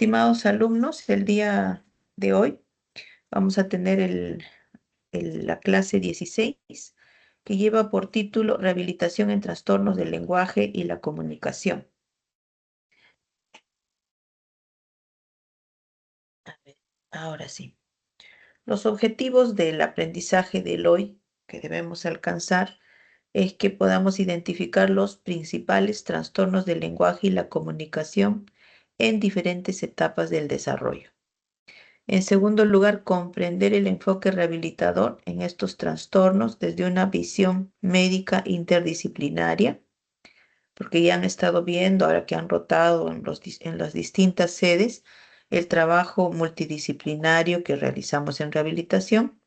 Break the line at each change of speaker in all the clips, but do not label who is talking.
Estimados alumnos, el día de hoy vamos a tener la clase 16 que lleva por título Rehabilitación en trastornos del lenguaje y la comunicación. A ver, ahora sí. Los objetivos del aprendizaje del hoy que debemos alcanzar es que podamos identificar los principales trastornos del lenguaje y la comunicación en diferentes etapas del desarrollo. En segundo lugar, comprender el enfoque rehabilitador en estos trastornos desde una visión médica interdisciplinaria, porque ya han estado viendo, ahora que han rotado en las distintas sedes, el trabajo multidisciplinario que realizamos en rehabilitación.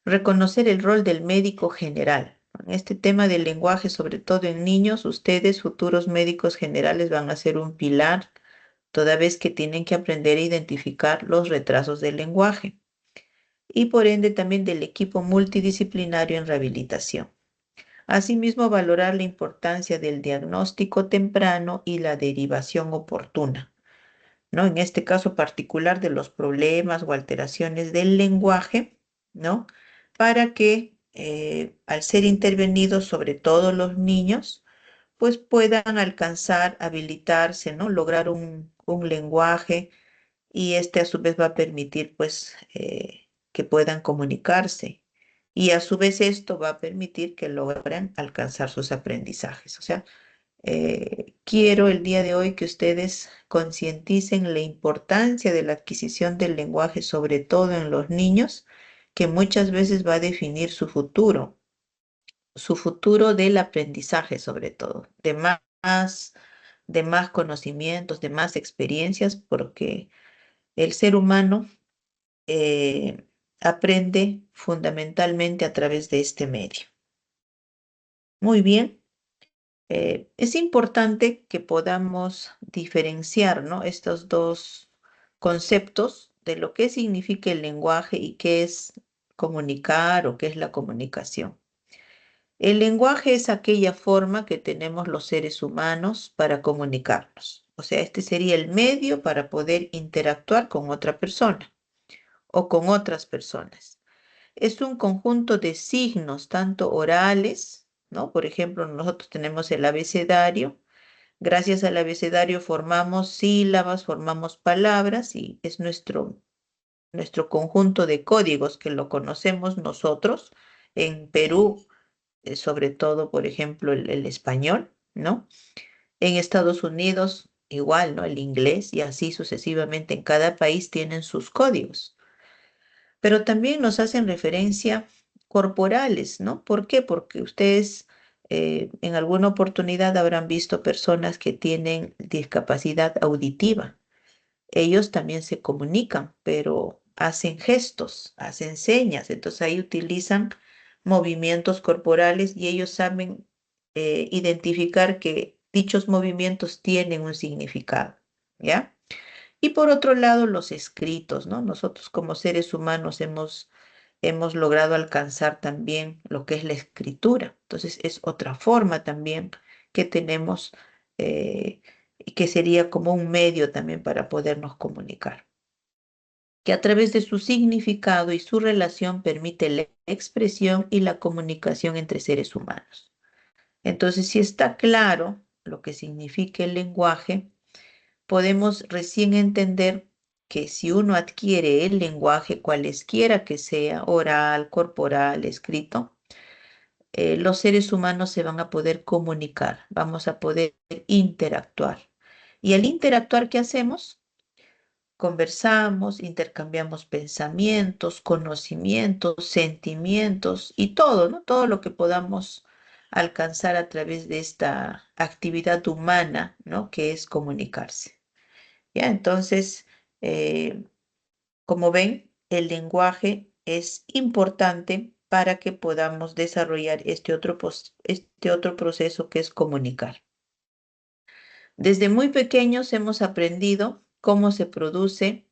Reconocer el rol del médico general. En este tema del lenguaje, sobre todo en niños, ustedes, futuros médicos generales, van a ser un pilar toda vez que tienen que aprender a identificar los retrasos del lenguaje y por ende también del equipo multidisciplinario en rehabilitación. Asimismo, valorar la importancia del diagnóstico temprano y la derivación oportuna, ¿no? En este caso particular de los problemas o alteraciones del lenguaje, ¿no? Para que al ser intervenidos, sobre todo los niños, pues puedan alcanzar, habilitarse, ¿no? Lograr un lenguaje y este a su vez va a permitir pues que puedan comunicarse y a su vez esto va a permitir que logren alcanzar sus aprendizajes. O sea, quiero el día de hoy que ustedes concienticen la importancia de la adquisición del lenguaje, sobre todo en los niños, que muchas veces va a definir su futuro del aprendizaje sobre todo, de más conocimientos, de más experiencias, porque el ser humano aprende fundamentalmente a través de este medio. Muy bien, es importante que podamos diferenciar, ¿no? Estos dos conceptos de lo que significa el lenguaje y qué es comunicar o qué es la comunicación. El lenguaje es aquella forma que tenemos los seres humanos para comunicarnos. O sea, este sería el medio para poder interactuar con otra persona o con otras personas. Es un conjunto de signos, tanto orales, ¿no? Por ejemplo, nosotros tenemos el abecedario. Gracias al abecedario formamos sílabas, formamos palabras y es nuestro conjunto de códigos que lo conocemos nosotros. En Perú, sobre todo, por ejemplo, el español, ¿no? En Estados Unidos, igual, ¿no? El inglés y así sucesivamente. En cada país tienen sus códigos. Pero también nos hacen referencia corporales, ¿no? ¿Por qué? Porque ustedes en alguna oportunidad habrán visto personas que tienen discapacidad auditiva. Ellos también se comunican, pero hacen gestos, hacen señas, entonces ahí utilizan movimientos corporales y ellos saben identificar que dichos movimientos tienen un significado, ¿ya? Y por otro lado, los escritos, ¿no? Nosotros como seres humanos hemos logrado alcanzar también lo que es la escritura. Entonces, es otra forma también que tenemos y que sería como un medio también para podernos comunicar, que a través de su significado y su relación permite la expresión y la comunicación entre seres humanos. Entonces, si está claro lo que significa el lenguaje, podemos recién entender que si uno adquiere el lenguaje, cualesquiera que sea, oral, corporal, escrito, los seres humanos se van a poder comunicar, vamos a poder interactuar. Y al interactuar, ¿qué hacemos? Conversamos, intercambiamos pensamientos, conocimientos, sentimientos y todo, ¿no? Todo lo que podamos alcanzar a través de esta actividad humana, ¿no? Que es comunicarse. ¿Ya? Entonces, eh, como ven, el lenguaje es importante para que podamos desarrollar este otro proceso que es comunicar. Desde muy pequeños hemos aprendido cómo se produce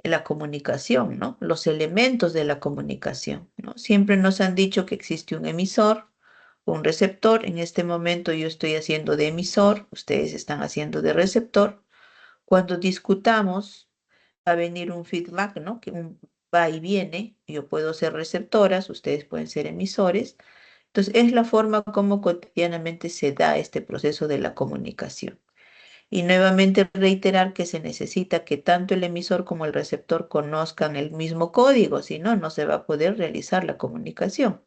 la comunicación, ¿no? Los elementos de la comunicación, ¿no? Siempre nos han dicho que existe un emisor, un receptor. En este momento yo estoy haciendo de emisor, ustedes están haciendo de receptor. Cuando discutamos, va a venir un feedback, ¿no? Que un va y viene. Yo puedo ser receptoras, ustedes pueden ser emisores. Entonces, es la forma como cotidianamente se da este proceso de la comunicación. Y nuevamente reiterar que se necesita que tanto el emisor como el receptor conozcan el mismo código, si no, no se va a poder realizar la comunicación.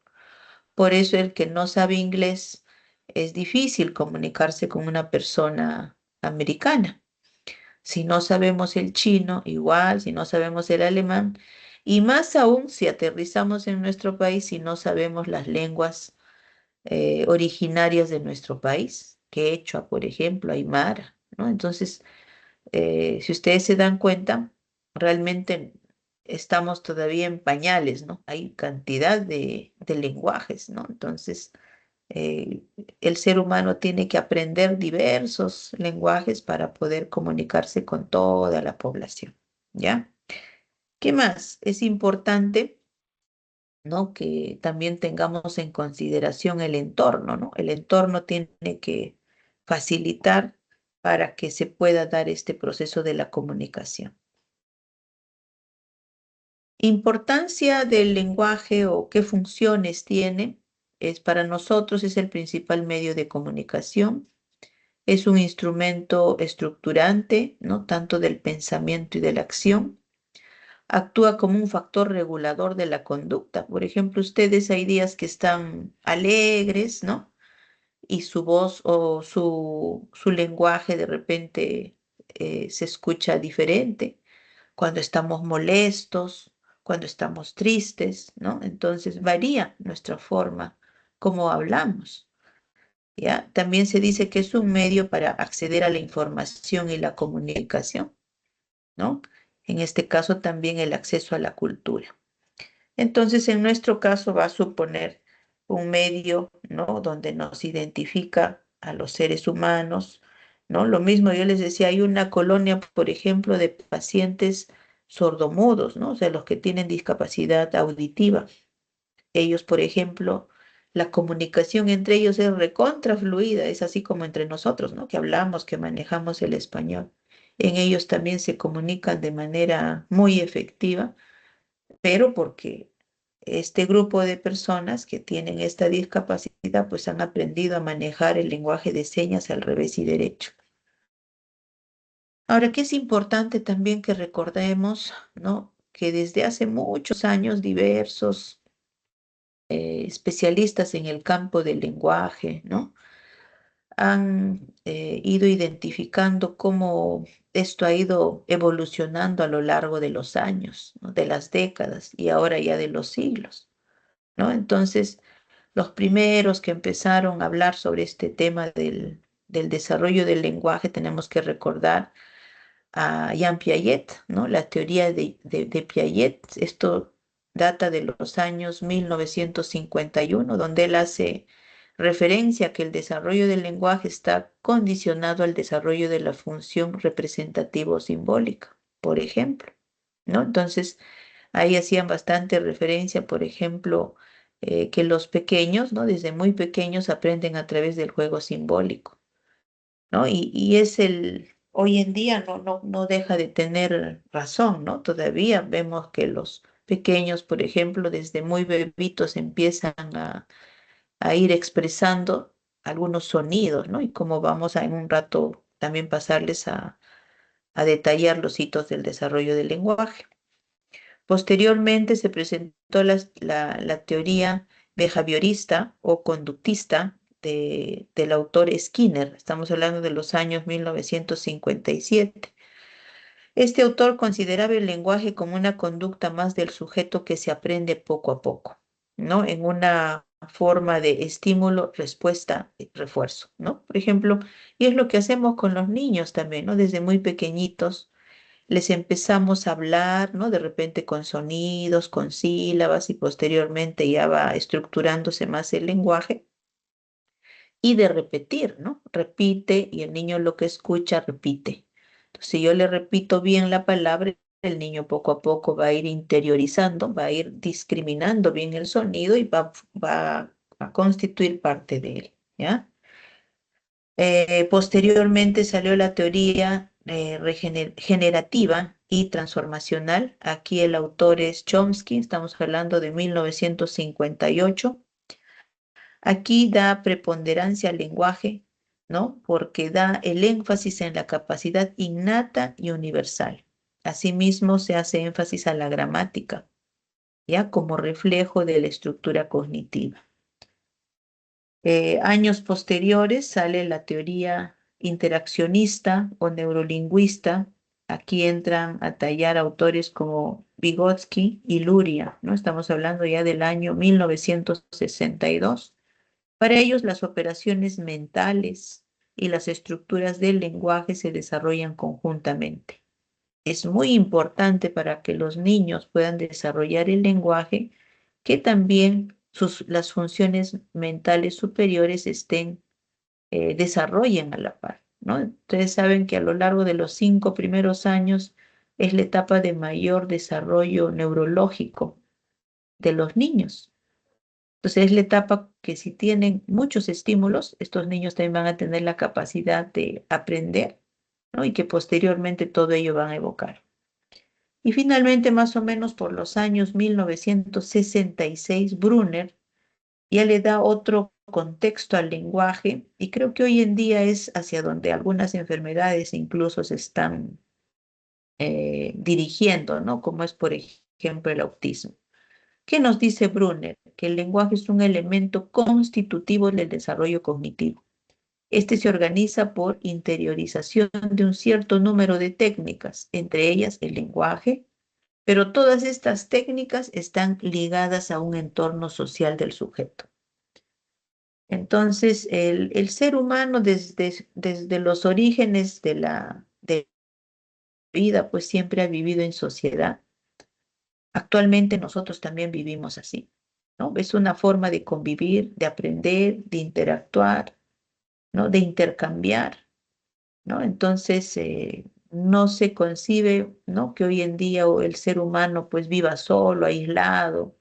Por eso el que no sabe inglés es difícil comunicarse con una persona americana. Si no sabemos el chino, igual, si no sabemos el alemán, y más aún si aterrizamos en nuestro país y no sabemos las lenguas originarias de nuestro país, quechua, por ejemplo, aymara, ¿no? Entonces, si ustedes se dan cuenta, realmente estamos todavía en pañales, ¿no? Hay cantidad de lenguajes, ¿no? Entonces, eh, el ser humano tiene que aprender diversos lenguajes para poder comunicarse con toda la población, ¿ya? ¿Qué más? Es importante, ¿no? Que también tengamos en consideración el entorno, ¿no? El entorno tiene que facilitar para que se pueda dar este proceso de la comunicación. Importancia del lenguaje o qué funciones tiene, es para nosotros es el principal medio de comunicación. Es un instrumento estructurante, ¿no? Tanto del pensamiento y de la acción. Actúa como un factor regulador de la conducta. Por ejemplo, ustedes hay días que están alegres, ¿no? Y su voz o su lenguaje de repente se escucha diferente. Cuando estamos molestos, cuando estamos tristes, ¿no? Entonces varía nuestra forma como hablamos. ¿Ya? También se dice que es un medio para acceder a la información y la comunicación, ¿no? En este caso también el acceso a la cultura. Entonces, en nuestro caso va a suponer un medio, ¿no? Donde nos identifica a los seres humanos, ¿no? Lo mismo yo les decía, hay una colonia, por ejemplo, de pacientes sordomudos, ¿no? O sea, los que tienen discapacidad auditiva. Ellos, por ejemplo, la comunicación entre ellos es recontra fluida, es así como entre nosotros, ¿no? Que hablamos, que manejamos el español. En ellos también se comunican de manera muy efectiva, pero porque este grupo de personas que tienen esta discapacidad, pues han aprendido a manejar el lenguaje de señas al revés y derecho. Ahora, que es importante también que recordemos, ¿no? Que desde hace muchos años diversos especialistas en el campo del lenguaje, ¿no? Han ido identificando cómo esto ha ido evolucionando a lo largo de los años, ¿no? De las décadas y ahora ya de los siglos, ¿no? Entonces, los primeros que empezaron a hablar sobre este tema del desarrollo del lenguaje, tenemos que recordar a Jean Piaget, ¿no? La teoría de Piaget, esto data de los años 1951, donde él hace referencia a que el desarrollo del lenguaje está condicionado al desarrollo de la función representativo-simbólica, por ejemplo, ¿no? Entonces, ahí hacían bastante referencia, por ejemplo, que los pequeños, ¿no? Desde muy pequeños aprenden a través del juego simbólico, ¿no? Y es hoy en día no deja de tener razón, ¿no? Todavía vemos que los pequeños, por ejemplo, desde muy bebitos empiezan a ir expresando algunos sonidos, ¿no? Y como vamos a en un rato también pasarles a detallar los hitos del desarrollo del lenguaje. Posteriormente se presentó la teoría behaviorista o conductista del autor Skinner. Estamos hablando de los años 1957. Este autor consideraba el lenguaje como una conducta más del sujeto que se aprende poco a poco, ¿no? En una forma de estímulo, respuesta, refuerzo, ¿no? Por ejemplo, y es lo que hacemos con los niños también, ¿no? Desde muy pequeñitos les empezamos a hablar, ¿no? De repente con sonidos, con sílabas y posteriormente ya va estructurándose más el lenguaje y de repetir, ¿no? Repite y el niño lo que escucha repite. Entonces, si yo le repito bien la palabra, el niño poco a poco va a ir interiorizando, va a ir discriminando bien el sonido y va a constituir parte de él, ¿ya? Posteriormente salió la teoría generativa y transformacional. Aquí el autor es Chomsky, estamos hablando de 1958. Aquí da preponderancia al lenguaje, ¿no? Porque da el énfasis en la capacidad innata y universal. Asimismo, se hace énfasis a la gramática, ¿ya? Como reflejo de la estructura cognitiva. Años posteriores sale la teoría interaccionista o neurolingüista. Aquí entran a tallar autores como Vygotsky y Luria, ¿no? Estamos hablando ya del año 1962. Para ellos, las operaciones mentales y las estructuras del lenguaje se desarrollan conjuntamente. Es muy importante para que los niños puedan desarrollar el lenguaje que también las funciones mentales superiores desarrollen a la par, ¿no? Ustedes saben que a lo largo de los 5 primeros años es la etapa de mayor desarrollo neurológico de los niños. Entonces es la etapa que si tienen muchos estímulos, estos niños también van a tener la capacidad de aprender, ¿no? Y que posteriormente todo ello van a evocar. Y finalmente, más o menos por los años 1966, Brunner ya le da otro contexto al lenguaje y creo que hoy en día es hacia donde algunas enfermedades incluso se están dirigiendo, ¿no? Como es, por ejemplo, el autismo. ¿Qué nos dice Brunner? Que el lenguaje es un elemento constitutivo del desarrollo cognitivo. Este se organiza por interiorización de un cierto número de técnicas, entre ellas el lenguaje, pero todas estas técnicas están ligadas a un entorno social del sujeto. Entonces, el ser humano desde los orígenes de vida, pues siempre ha vivido en sociedad. Actualmente nosotros también vivimos así, ¿no? Es una forma de convivir, de aprender, de interactuar, ¿no? De intercambiar, ¿no? Entonces, no se concibe, ¿no? Que hoy en día el ser humano pues viva solo, aislado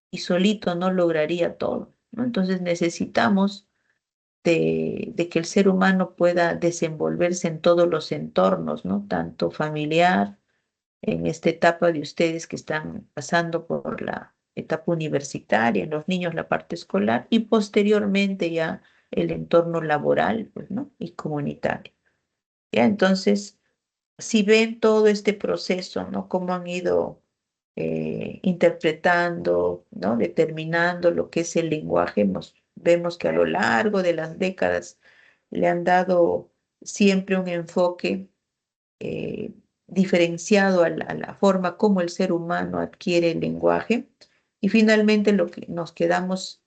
y solito no lograría todo, ¿no? Entonces necesitamos de que el ser humano pueda desenvolverse en todos los entornos, ¿no? Tanto familiar, en esta etapa de ustedes que están pasando por la etapa universitaria, en los niños la parte escolar y posteriormente ya el entorno laboral, pues, ¿no? Y comunitario. Ya, entonces, si ven todo este proceso, ¿no? Cómo han ido interpretando, ¿no? Determinando lo que es el lenguaje, vemos que a lo largo de las décadas le han dado siempre un enfoque eh, diferenciado a la forma como el ser humano adquiere el lenguaje. Y finalmente lo que nos quedamos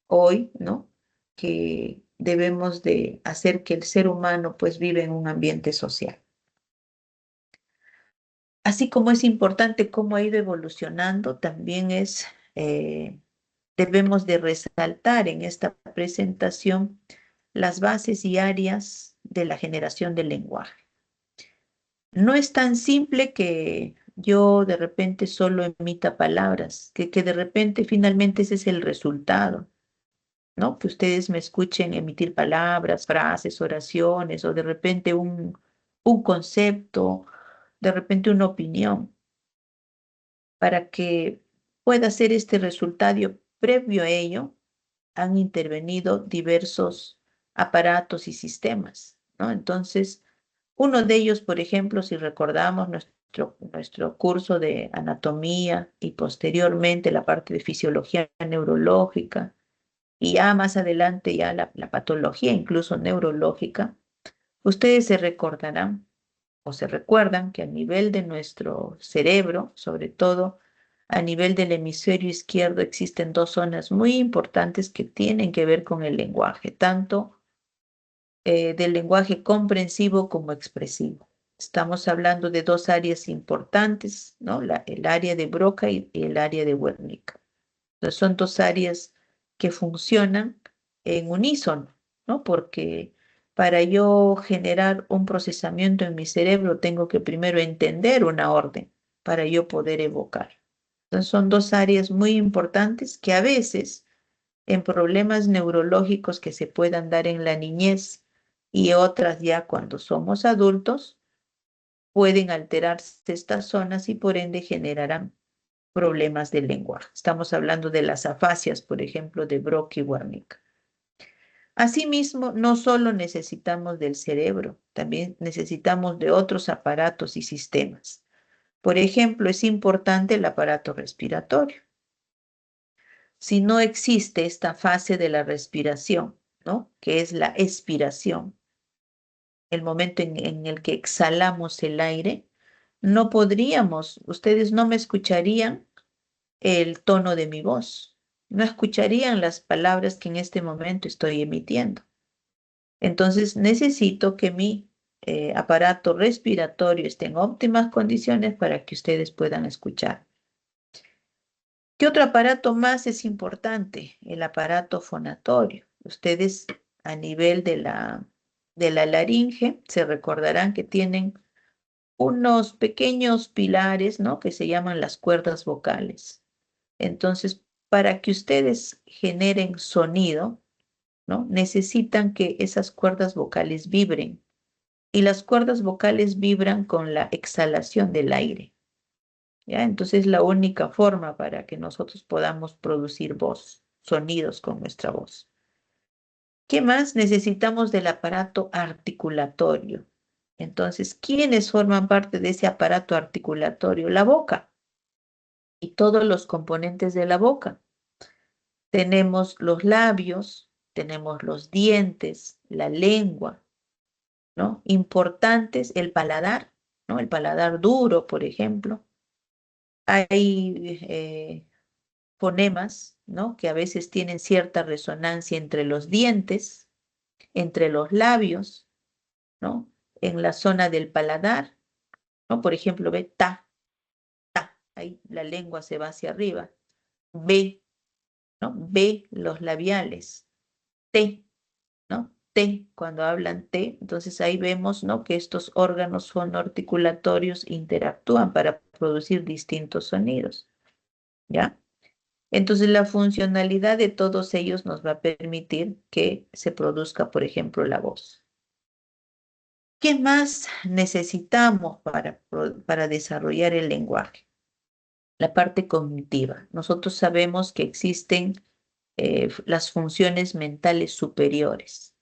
hoy, ¿no? Que debemos de hacer que el ser humano pues vive en un ambiente social. Así como es importante cómo ha ido evolucionando, también debemos de resaltar en esta presentación las bases y áreas de la generación del lenguaje. No es tan simple que yo de repente solo emita palabras, que de repente finalmente ese es el resultado, ¿no? Que ustedes me escuchen emitir palabras, frases, oraciones o de repente un concepto, de repente una opinión. Para que pueda ser este resultado previo a ello, han intervenido diversos aparatos y sistemas, ¿no? Entonces, uno de ellos, por ejemplo, si recordamos nuestro curso de anatomía y posteriormente la parte de fisiología neurológica y ya más adelante ya la patología incluso neurológica, ustedes se recordarán o se recuerdan que a nivel de nuestro cerebro, sobre todo a nivel del hemisferio izquierdo, existen dos zonas muy importantes que tienen que ver con el lenguaje, tanto del lenguaje comprensivo como expresivo. Estamos hablando de dos áreas importantes, ¿no? El área de Broca y el área de Wernicke. Entonces son dos áreas que funcionan en unísono, ¿no? Porque para yo generar un procesamiento en mi cerebro tengo que primero entender una orden para yo poder evocar. Entonces son dos áreas muy importantes que a veces en problemas neurológicos que se puedan dar en la niñez y otras ya cuando somos adultos, pueden alterarse estas zonas y por ende generarán problemas del lenguaje. Estamos hablando de las afasias, por ejemplo, de Broca y Wernicke. Asimismo, no solo necesitamos del cerebro, también necesitamos de otros aparatos y sistemas. Por ejemplo, es importante el aparato respiratorio. Si no existe esta fase de la respiración, ¿no? Que es la expiración, el momento en el que exhalamos el aire, no podríamos, ustedes no me escucharían el tono de mi voz, no escucharían las palabras que en este momento estoy emitiendo. Entonces necesito que mi aparato respiratorio esté en óptimas condiciones para que ustedes puedan escuchar. ¿Qué otro aparato más es importante? El aparato fonatorio. Ustedes a nivel de la laringe se recordarán que tienen unos pequeños pilares, ¿no? Que se llaman las cuerdas vocales. Entonces, para que ustedes generen sonido, ¿no? Necesitan que esas cuerdas vocales vibren. Y las cuerdas vocales vibran con la exhalación del aire. ¿Ya? Entonces, la única forma para que nosotros podamos producir voz, sonidos con nuestra voz. ¿Qué más? Necesitamos del aparato articulatorio. Entonces, ¿quiénes forman parte de ese aparato articulatorio? La boca y todos los componentes de la boca. Tenemos los labios, tenemos los dientes, la lengua, ¿no? Importantes, el paladar, ¿no? El paladar duro, por ejemplo. Hay fonemas, ¿no? Que a veces tienen cierta resonancia entre los dientes, entre los labios, ¿no? En la zona del paladar, ¿no? Por ejemplo, ve ta, ahí la lengua se va hacia arriba. Ve, ¿no? Ve los labiales. Te, ¿no? Te, cuando hablan te, entonces ahí vemos, ¿no? Que estos órganos fonoarticulatorios interactúan para producir distintos sonidos, ¿ya? Entonces la funcionalidad de todos ellos nos va a permitir que se produzca, por ejemplo, la voz. ¿Qué más necesitamos para desarrollar el lenguaje? La parte cognitiva. Nosotros sabemos que existen las funciones mentales superiores.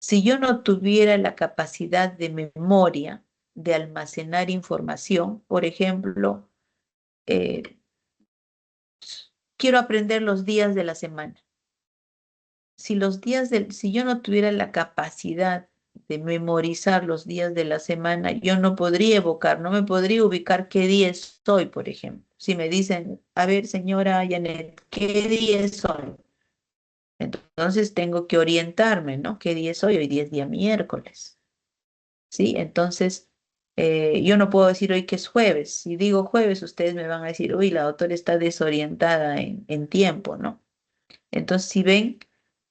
Si yo no tuviera la capacidad de memoria, de almacenar información, por ejemplo, eh, quiero aprender los días de la semana. Si yo no tuviera la capacidad de memorizar los días de la semana, yo no podría evocar, no me podría ubicar qué día es hoy, por ejemplo. Si me dicen, a ver, señora Janet, ¿qué día es hoy? Entonces tengo que orientarme, ¿no? ¿Qué día es hoy? Hoy día es día miércoles, ¿sí? Entonces, yo no puedo decir hoy que es jueves. Si digo jueves, ustedes me van a decir, uy, la doctora está desorientada en tiempo, ¿no? Entonces, si ven,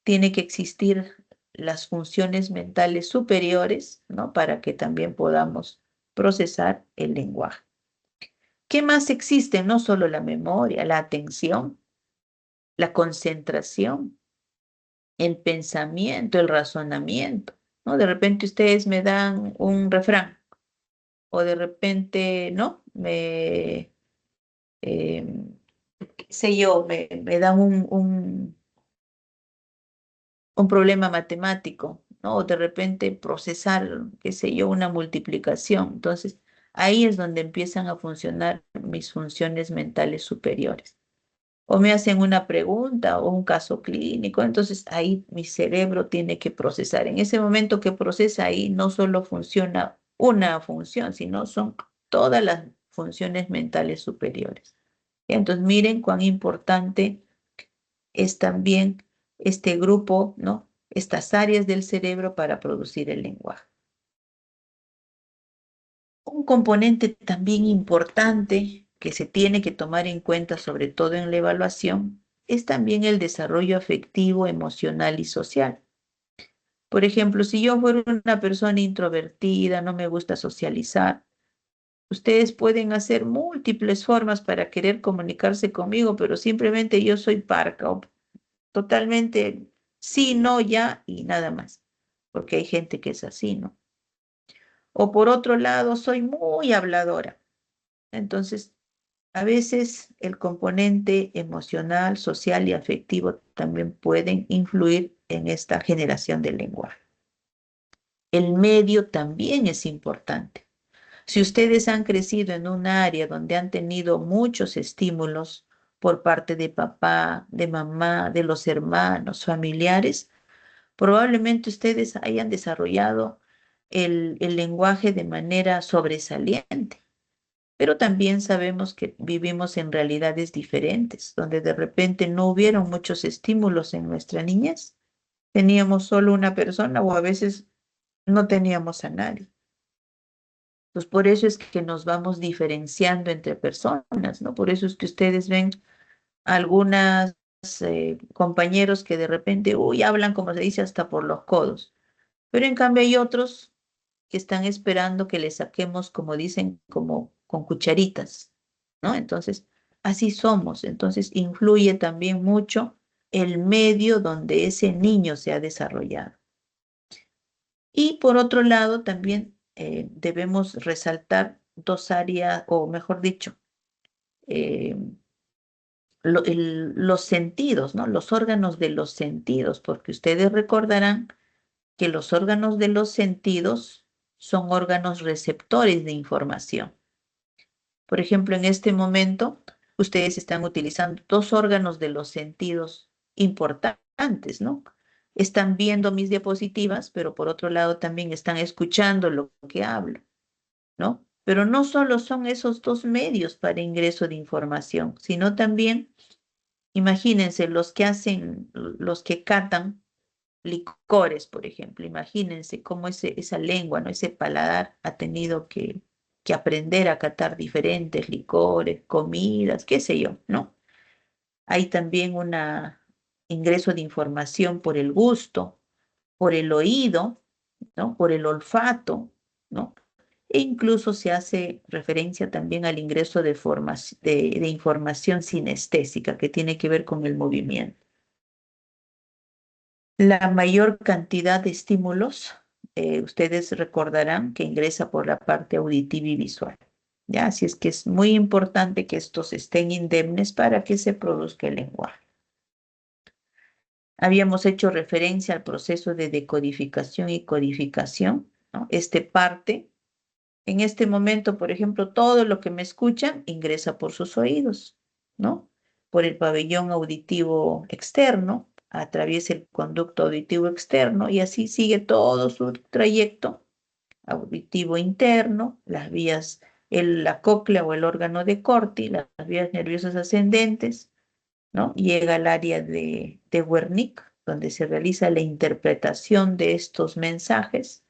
tiene que existir las funciones mentales superiores, ¿no? Para que también podamos procesar el lenguaje. ¿Qué más existe? No solo la memoria, la atención, la concentración, el pensamiento, el razonamiento, ¿no? De repente ustedes me dan un refrán o de repente, ¿no? Qué sé yo, me dan un problema matemático, ¿no? O de repente procesar, qué sé yo, una multiplicación. Entonces, ahí es donde empiezan a funcionar mis funciones mentales superiores. O me hacen una pregunta o un caso clínico, entonces ahí mi cerebro tiene que procesar. En ese momento que procesa ahí no solo funciona una función, sino son todas las funciones mentales superiores. Entonces miren cuán importante es también este grupo, ¿no? Estas áreas del cerebro para producir el lenguaje. Un componente también importante que se tiene que tomar en cuenta, sobre todo en la evaluación, es también el desarrollo afectivo, emocional y social. Por ejemplo, si yo fuera una persona introvertida, no me gusta socializar, ustedes pueden hacer múltiples formas para querer comunicarse conmigo, pero simplemente yo soy parca o totalmente sí, no, ya y nada más, porque hay gente que es así, ¿no? O por otro lado, soy muy habladora. Entonces, a veces el componente emocional, social y afectivo también pueden influir en esta generación del lenguaje. El medio también es importante. Si ustedes han crecido en un área donde han tenido muchos estímulos por parte de papá, de mamá, de los hermanos, familiares, probablemente ustedes hayan desarrollado el lenguaje de manera sobresaliente. Pero también sabemos que vivimos en realidades diferentes, donde de repente no hubieron muchos estímulos en nuestra niñez. Teníamos solo una persona o a veces no teníamos a nadie. Pues por eso es que nos vamos diferenciando entre personas, ¿no? Por eso es que ustedes ven algunas compañeros que de repente, uy, hablan como se dice hasta por los codos. Pero en cambio hay otros que están esperando que les saquemos, como dicen, como con cucharitas, ¿no? Entonces, así somos. Entonces, influye también mucho el medio donde ese niño se ha desarrollado. Y por otro lado, también debemos resaltar dos áreas, o mejor dicho, eh, los sentidos, ¿no? Los órganos de los sentidos, porque ustedes recordarán que los órganos de los sentidos son órganos receptores de información. Por ejemplo, en este momento, ustedes están utilizando dos órganos de los sentidos importantes, ¿no? Están viendo mis diapositivas, pero por otro lado también están escuchando lo que hablo, ¿no? Pero no solo son esos dos medios para ingreso de información, sino también, imagínense, los que hacen, los que catan licores, por ejemplo. Imagínense cómo esa lengua, ¿no? Ese paladar ha tenido que aprender a catar diferentes licores, comidas, qué sé yo, ¿no? Hay también un ingreso de información por el gusto, por el oído, ¿no? Por el olfato, ¿no? E incluso se hace referencia también al ingreso de información sinestésica que tiene que ver con el movimiento. La mayor cantidad de estímulos, ustedes recordarán que ingresa por la parte auditiva y visual. ¿Ya? Así es que es muy importante que estos estén indemnes para que se produzca el lenguaje. Habíamos hecho referencia al proceso de decodificación y codificación, ¿no? Este parte, en este momento, por ejemplo, todo lo que me escuchan ingresa por sus oídos, ¿no? Por el pabellón auditivo externo, atraviesa el conducto auditivo externo y así sigue todo su trayecto auditivo interno, las vías, la cóclea o el órgano de Corti, las vías nerviosas ascendentes, ¿no? Llega al área de Wernicke, donde se realiza la interpretación de estos mensajes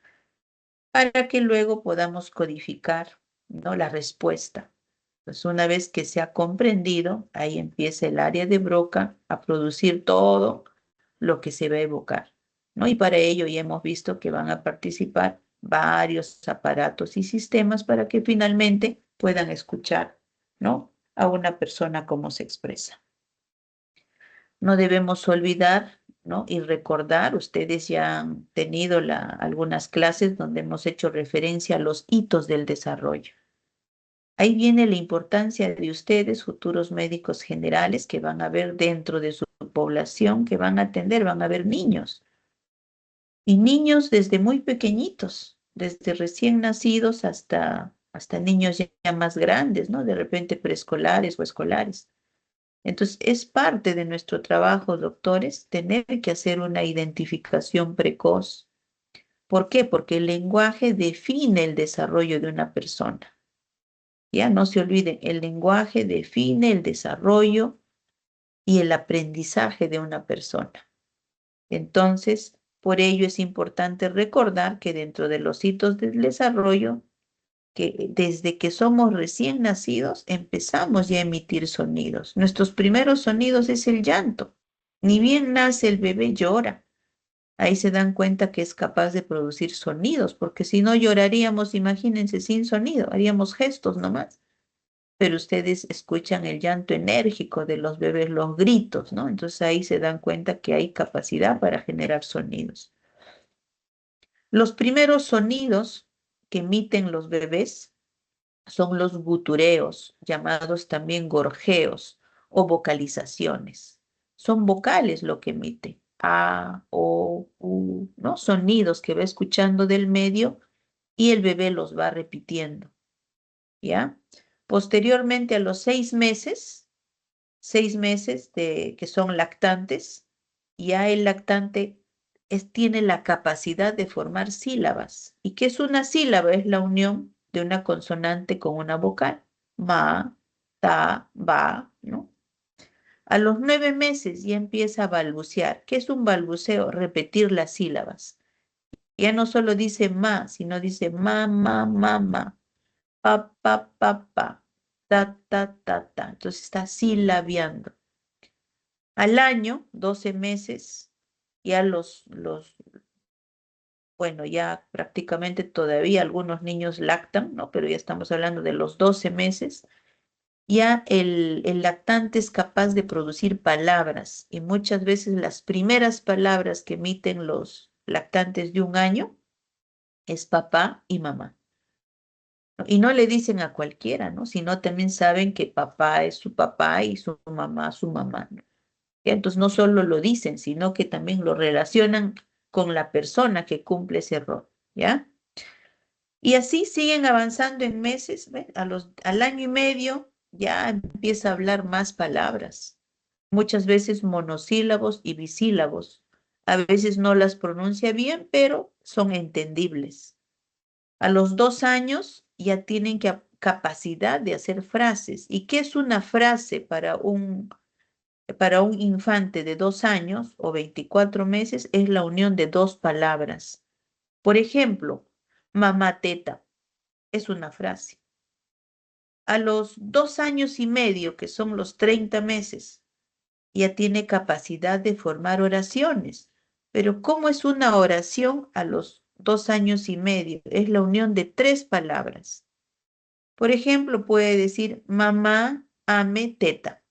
para que luego podamos codificar, ¿no? La respuesta. Pues una vez que se ha comprendido, ahí empieza el área de Broca a producir todo lo que se va a evocar, ¿no? Y para ello ya hemos visto que van a participar varios aparatos y sistemas para que finalmente puedan escuchar, ¿no? A una persona cómo se expresa. No debemos olvidar, ¿no? Y recordar, ustedes ya han tenido algunas clases donde hemos hecho referencia a los hitos del desarrollo. Ahí viene la importancia de ustedes, futuros médicos generales, que van a ver dentro de su población, que van a atender, van a ver niños. Y niños desde muy pequeñitos, desde recién nacidos hasta niños ya más grandes, ¿no? De repente preescolares o escolares. Entonces, es parte de nuestro trabajo, doctores, tener que hacer una identificación precoz. ¿Por qué? Porque el lenguaje define el desarrollo de una persona. Ya no se olviden, el lenguaje define el desarrollo y el aprendizaje de una persona. Entonces, por ello es importante recordar que dentro de los hitos del desarrollo, que desde que somos recién nacidos empezamos ya a emitir sonidos. Nuestros primeros sonidos es el llanto. Ni bien nace el bebé llora. Ahí se dan cuenta que es capaz de producir sonidos, porque si no lloraríamos, imagínense, sin sonido, haríamos gestos nomás. Pero ustedes escuchan el llanto enérgico de los bebés, los gritos, ¿no? Entonces ahí se dan cuenta que hay capacidad para generar sonidos. Los primeros sonidos que emiten los bebés son los gutureos, llamados también gorjeos o vocalizaciones. Son vocales lo que emite. A, O, U, ¿no? Sonidos que va escuchando del medio y el bebé los va repitiendo, ¿ya? Posteriormente, a los 6 meses que son lactantes, ya el lactante tiene la capacidad de formar sílabas. ¿Y qué es una sílaba? Es la unión de una consonante con una vocal. Ma, ta, ba, ¿no? A los 9 meses ya empieza a balbucear. ¿Qué es un balbuceo? Repetir las sílabas. Ya no solo dice ma, sino dice ma, pa, ta. Entonces está silabiando. Al año, 12 meses, ya bueno, ya prácticamente todavía algunos niños lactan, ¿no? Pero ya estamos hablando de los 12 meses. Ya el lactante es capaz de producir palabras y muchas veces las primeras palabras que emiten los lactantes de un año es papá y mamá, ¿no? Y no le dicen a cualquiera, ¿no? Sino también saben que papá es su papá y su mamá, ¿no? Entonces no solo lo dicen, sino que también lo relacionan con la persona que cumple ese rol, ¿ya? Y así siguen avanzando en meses, ¿ve? Al año y medio ya empieza a hablar más palabras, muchas veces monosílabos y bisílabos. A veces no las pronuncia bien, pero son entendibles. A los 2 años ya tienen capacidad de hacer frases. ¿Y qué es una frase para un infante de 2 años o 24 meses? Es la unión de dos palabras. Por ejemplo, mamá teta es una frase. A los 2 años y medio, que son los 30 meses, ya tiene capacidad de formar oraciones. Pero ¿cómo es una oración a los 2 años y medio? Es la unión de tres palabras. Por ejemplo, puede decir mamá, ame, teta.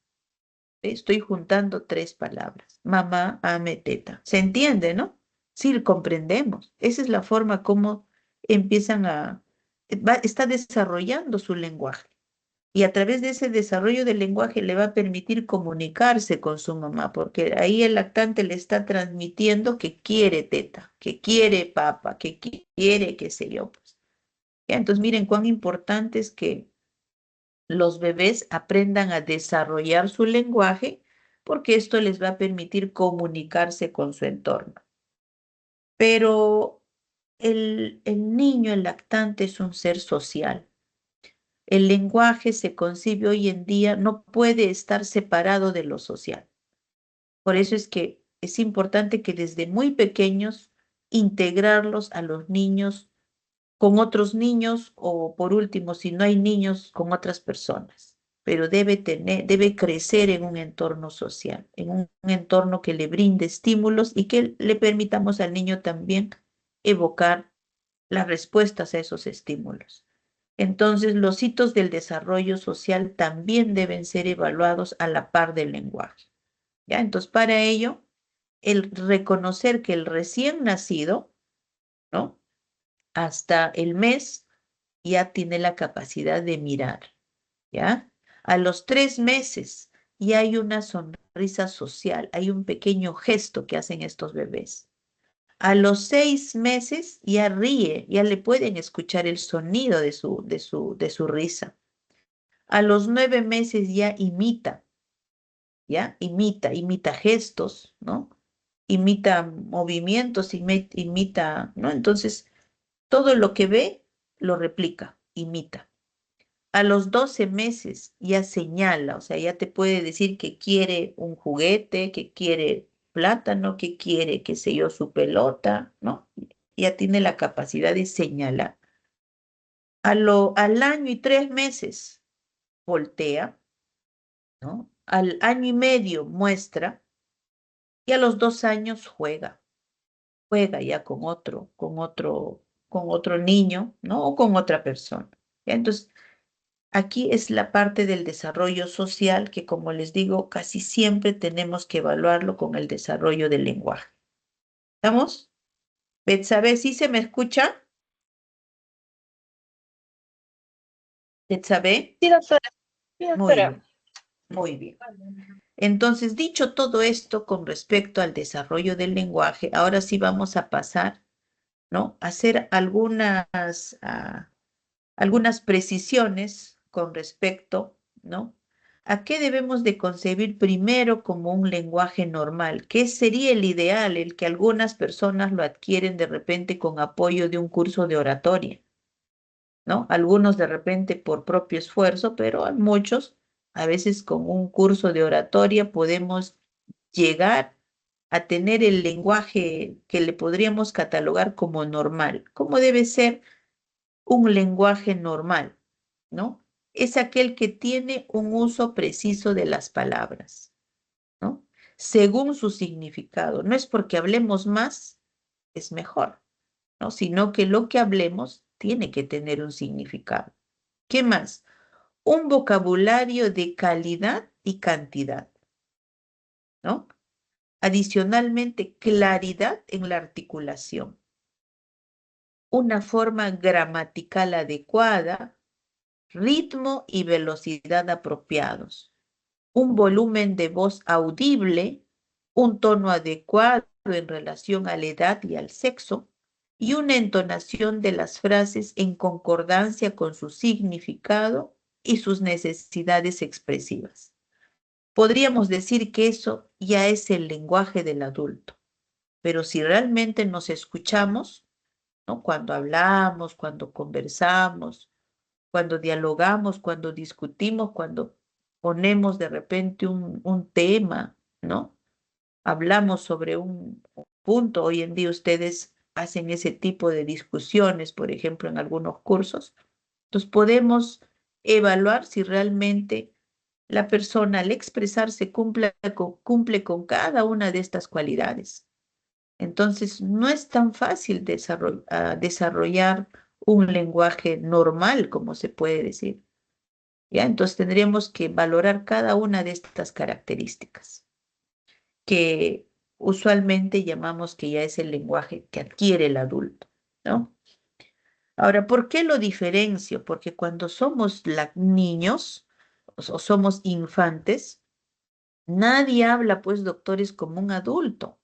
Estoy juntando tres palabras. Mamá, ame, teta. ¿Se entiende, no? Sí, comprendemos. Esa es la forma como empiezan está desarrollando su lenguaje. Y a través de ese desarrollo del lenguaje le va a permitir comunicarse con su mamá, porque ahí el lactante le está transmitiendo que quiere teta, que quiere papa, que quiere, qué sé yo, pues. Ya, entonces, miren cuán importante es que los bebés aprendan a desarrollar su lenguaje, porque esto les va a permitir comunicarse con su entorno. Pero el niño, el lactante, es un ser social. El lenguaje se concibe hoy en día, no puede estar separado de lo social. Por eso es que es importante que desde muy pequeños integrarlos a los niños con otros niños o por último, si no hay niños, con otras personas. Pero debe crecer en un entorno social, en un entorno que le brinde estímulos y que le permitamos al niño también evocar las respuestas a esos estímulos. Entonces, los hitos del desarrollo social también deben ser evaluados a la par del lenguaje, ¿ya? Entonces, para ello, el reconocer que el recién nacido, ¿no? Hasta el mes ya tiene la capacidad de mirar, ¿ya? A los 3 meses ya hay una sonrisa social, hay un pequeño gesto que hacen estos bebés. A los 6 meses ya ríe, ya le pueden escuchar el sonido de su risa. A los 9 meses ya imita, ¿ya? Imita gestos, ¿no? Imita movimientos, imita, ¿no? Entonces, todo lo que ve lo replica, imita. A los 12 meses ya señala, o sea, ya te puede decir que quiere un juguete, que quiere plátano, que quiere, qué sé yo, su pelota, ¿no? Ya tiene la capacidad de señalar. Al año y 3 meses voltea, ¿no? Al año y medio muestra y a los 2 años juega ya con otro niño, ¿no? O con otra persona. ¿Ya? Entonces, aquí es la parte del desarrollo social que, como les digo, casi siempre tenemos que evaluarlo con el desarrollo del lenguaje. ¿Estamos? Betsabe, ¿sí se me escucha? ¿Sabe?
Sí, doctora. Sí,
Muy
doctora.
bien, muy bien. Entonces, dicho todo esto con respecto al desarrollo del lenguaje, ahora sí vamos a pasar, ¿no? A hacer algunas precisiones con respecto, ¿no? ¿A qué debemos de concebir primero como un lenguaje normal? ¿Qué sería el ideal, el que algunas personas lo adquieren de repente con apoyo de un curso de oratoria, ¿no? Algunos de repente por propio esfuerzo, pero a muchos, a veces con un curso de oratoria podemos llegar a tener el lenguaje que le podríamos catalogar como normal. ¿Cómo debe ser un lenguaje normal? ¿No? Es aquel que tiene un uso preciso de las palabras, ¿no? Según su significado. No es porque hablemos más, es mejor, ¿no? Sino que lo que hablemos tiene que tener un significado. ¿Qué más? Un vocabulario de calidad y cantidad, ¿no? Adicionalmente, claridad en la articulación, una forma gramatical adecuada, ritmo y velocidad apropiados, un volumen de voz audible, un tono adecuado en relación a la edad y al sexo, y una entonación de las frases en concordancia con su significado y sus necesidades expresivas. Podríamos decir que eso ya es el lenguaje del adulto, pero si realmente nos escuchamos, ¿no? Cuando hablamos, cuando conversamos, cuando dialogamos, cuando discutimos, cuando ponemos de repente un tema, ¿no? Hablamos sobre un punto. Hoy en día ustedes hacen ese tipo de discusiones, por ejemplo, en algunos cursos. Entonces podemos evaluar si realmente la persona al expresarse cumple con cada una de estas cualidades. Entonces, no es tan fácil desarrollar un lenguaje normal, como se puede decir. ¿Ya? Entonces, tendríamos que valorar cada una de estas características, que usualmente llamamos que ya es el lenguaje que adquiere el adulto, ¿no? Ahora, ¿por qué lo diferencio? Porque cuando somos niños o somos infantes, nadie habla, pues, doctores, como un adulto.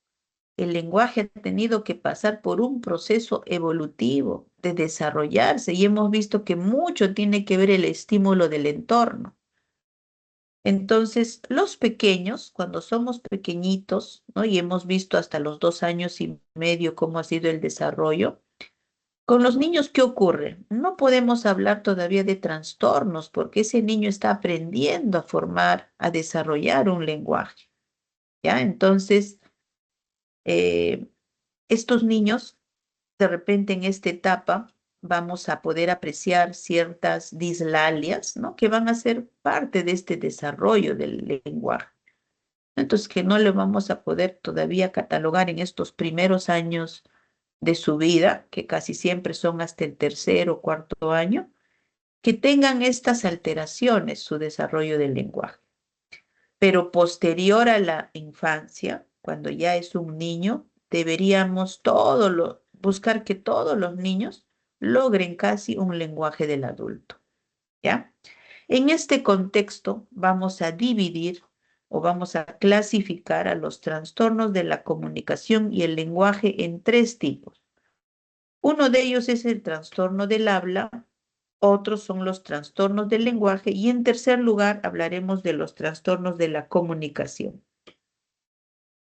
El lenguaje ha tenido que pasar por un proceso evolutivo de desarrollarse y hemos visto que mucho tiene que ver el estímulo del entorno. Entonces, los pequeños, cuando somos pequeñitos, ¿no? Y hemos visto hasta los 2 años y medio cómo ha sido el desarrollo, con los niños, ¿qué ocurre? No podemos hablar todavía de trastornos porque ese niño está aprendiendo a formar, a desarrollar un lenguaje, ¿ya? Entonces, eh, estos niños, de repente en esta etapa, vamos a poder apreciar ciertas dislalias, ¿no? Que van a ser parte de este desarrollo del lenguaje. Entonces, que no le vamos a poder todavía catalogar en estos primeros años de su vida, que casi siempre son hasta el tercer o cuarto año, que tengan estas alteraciones, su desarrollo del lenguaje. Pero posterior a la infancia, cuando ya es un niño, deberíamos buscar que todos los niños logren casi un lenguaje del adulto, ¿ya? En este contexto vamos a dividir o vamos a clasificar a los trastornos de la comunicación y el lenguaje en 3 tipos. Uno de ellos es el trastorno del habla, otros son los trastornos del lenguaje y en tercer lugar hablaremos de los trastornos de la comunicación.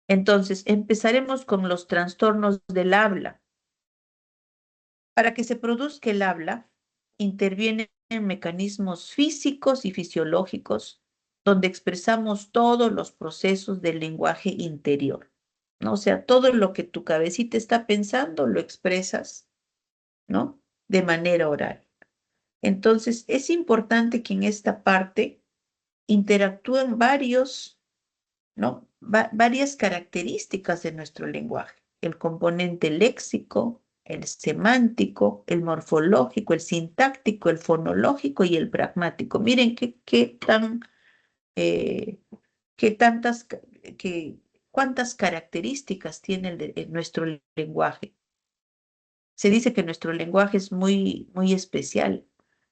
Entonces, empezaremos con los trastornos del habla. Para que se produzca el habla, intervienen mecanismos físicos y fisiológicos donde expresamos todos los procesos del lenguaje interior, ¿no? O sea, todo lo que tu cabecita está pensando lo expresas, ¿no? De manera oral. Entonces, es importante que en esta parte interactúen ¿no? Varias características de nuestro lenguaje: el componente léxico, el semántico, el morfológico, el sintáctico, el fonológico y el pragmático. Miren eh, qué tantas, cuántas características tiene nuestro lenguaje. Se dice que nuestro lenguaje es muy, muy especial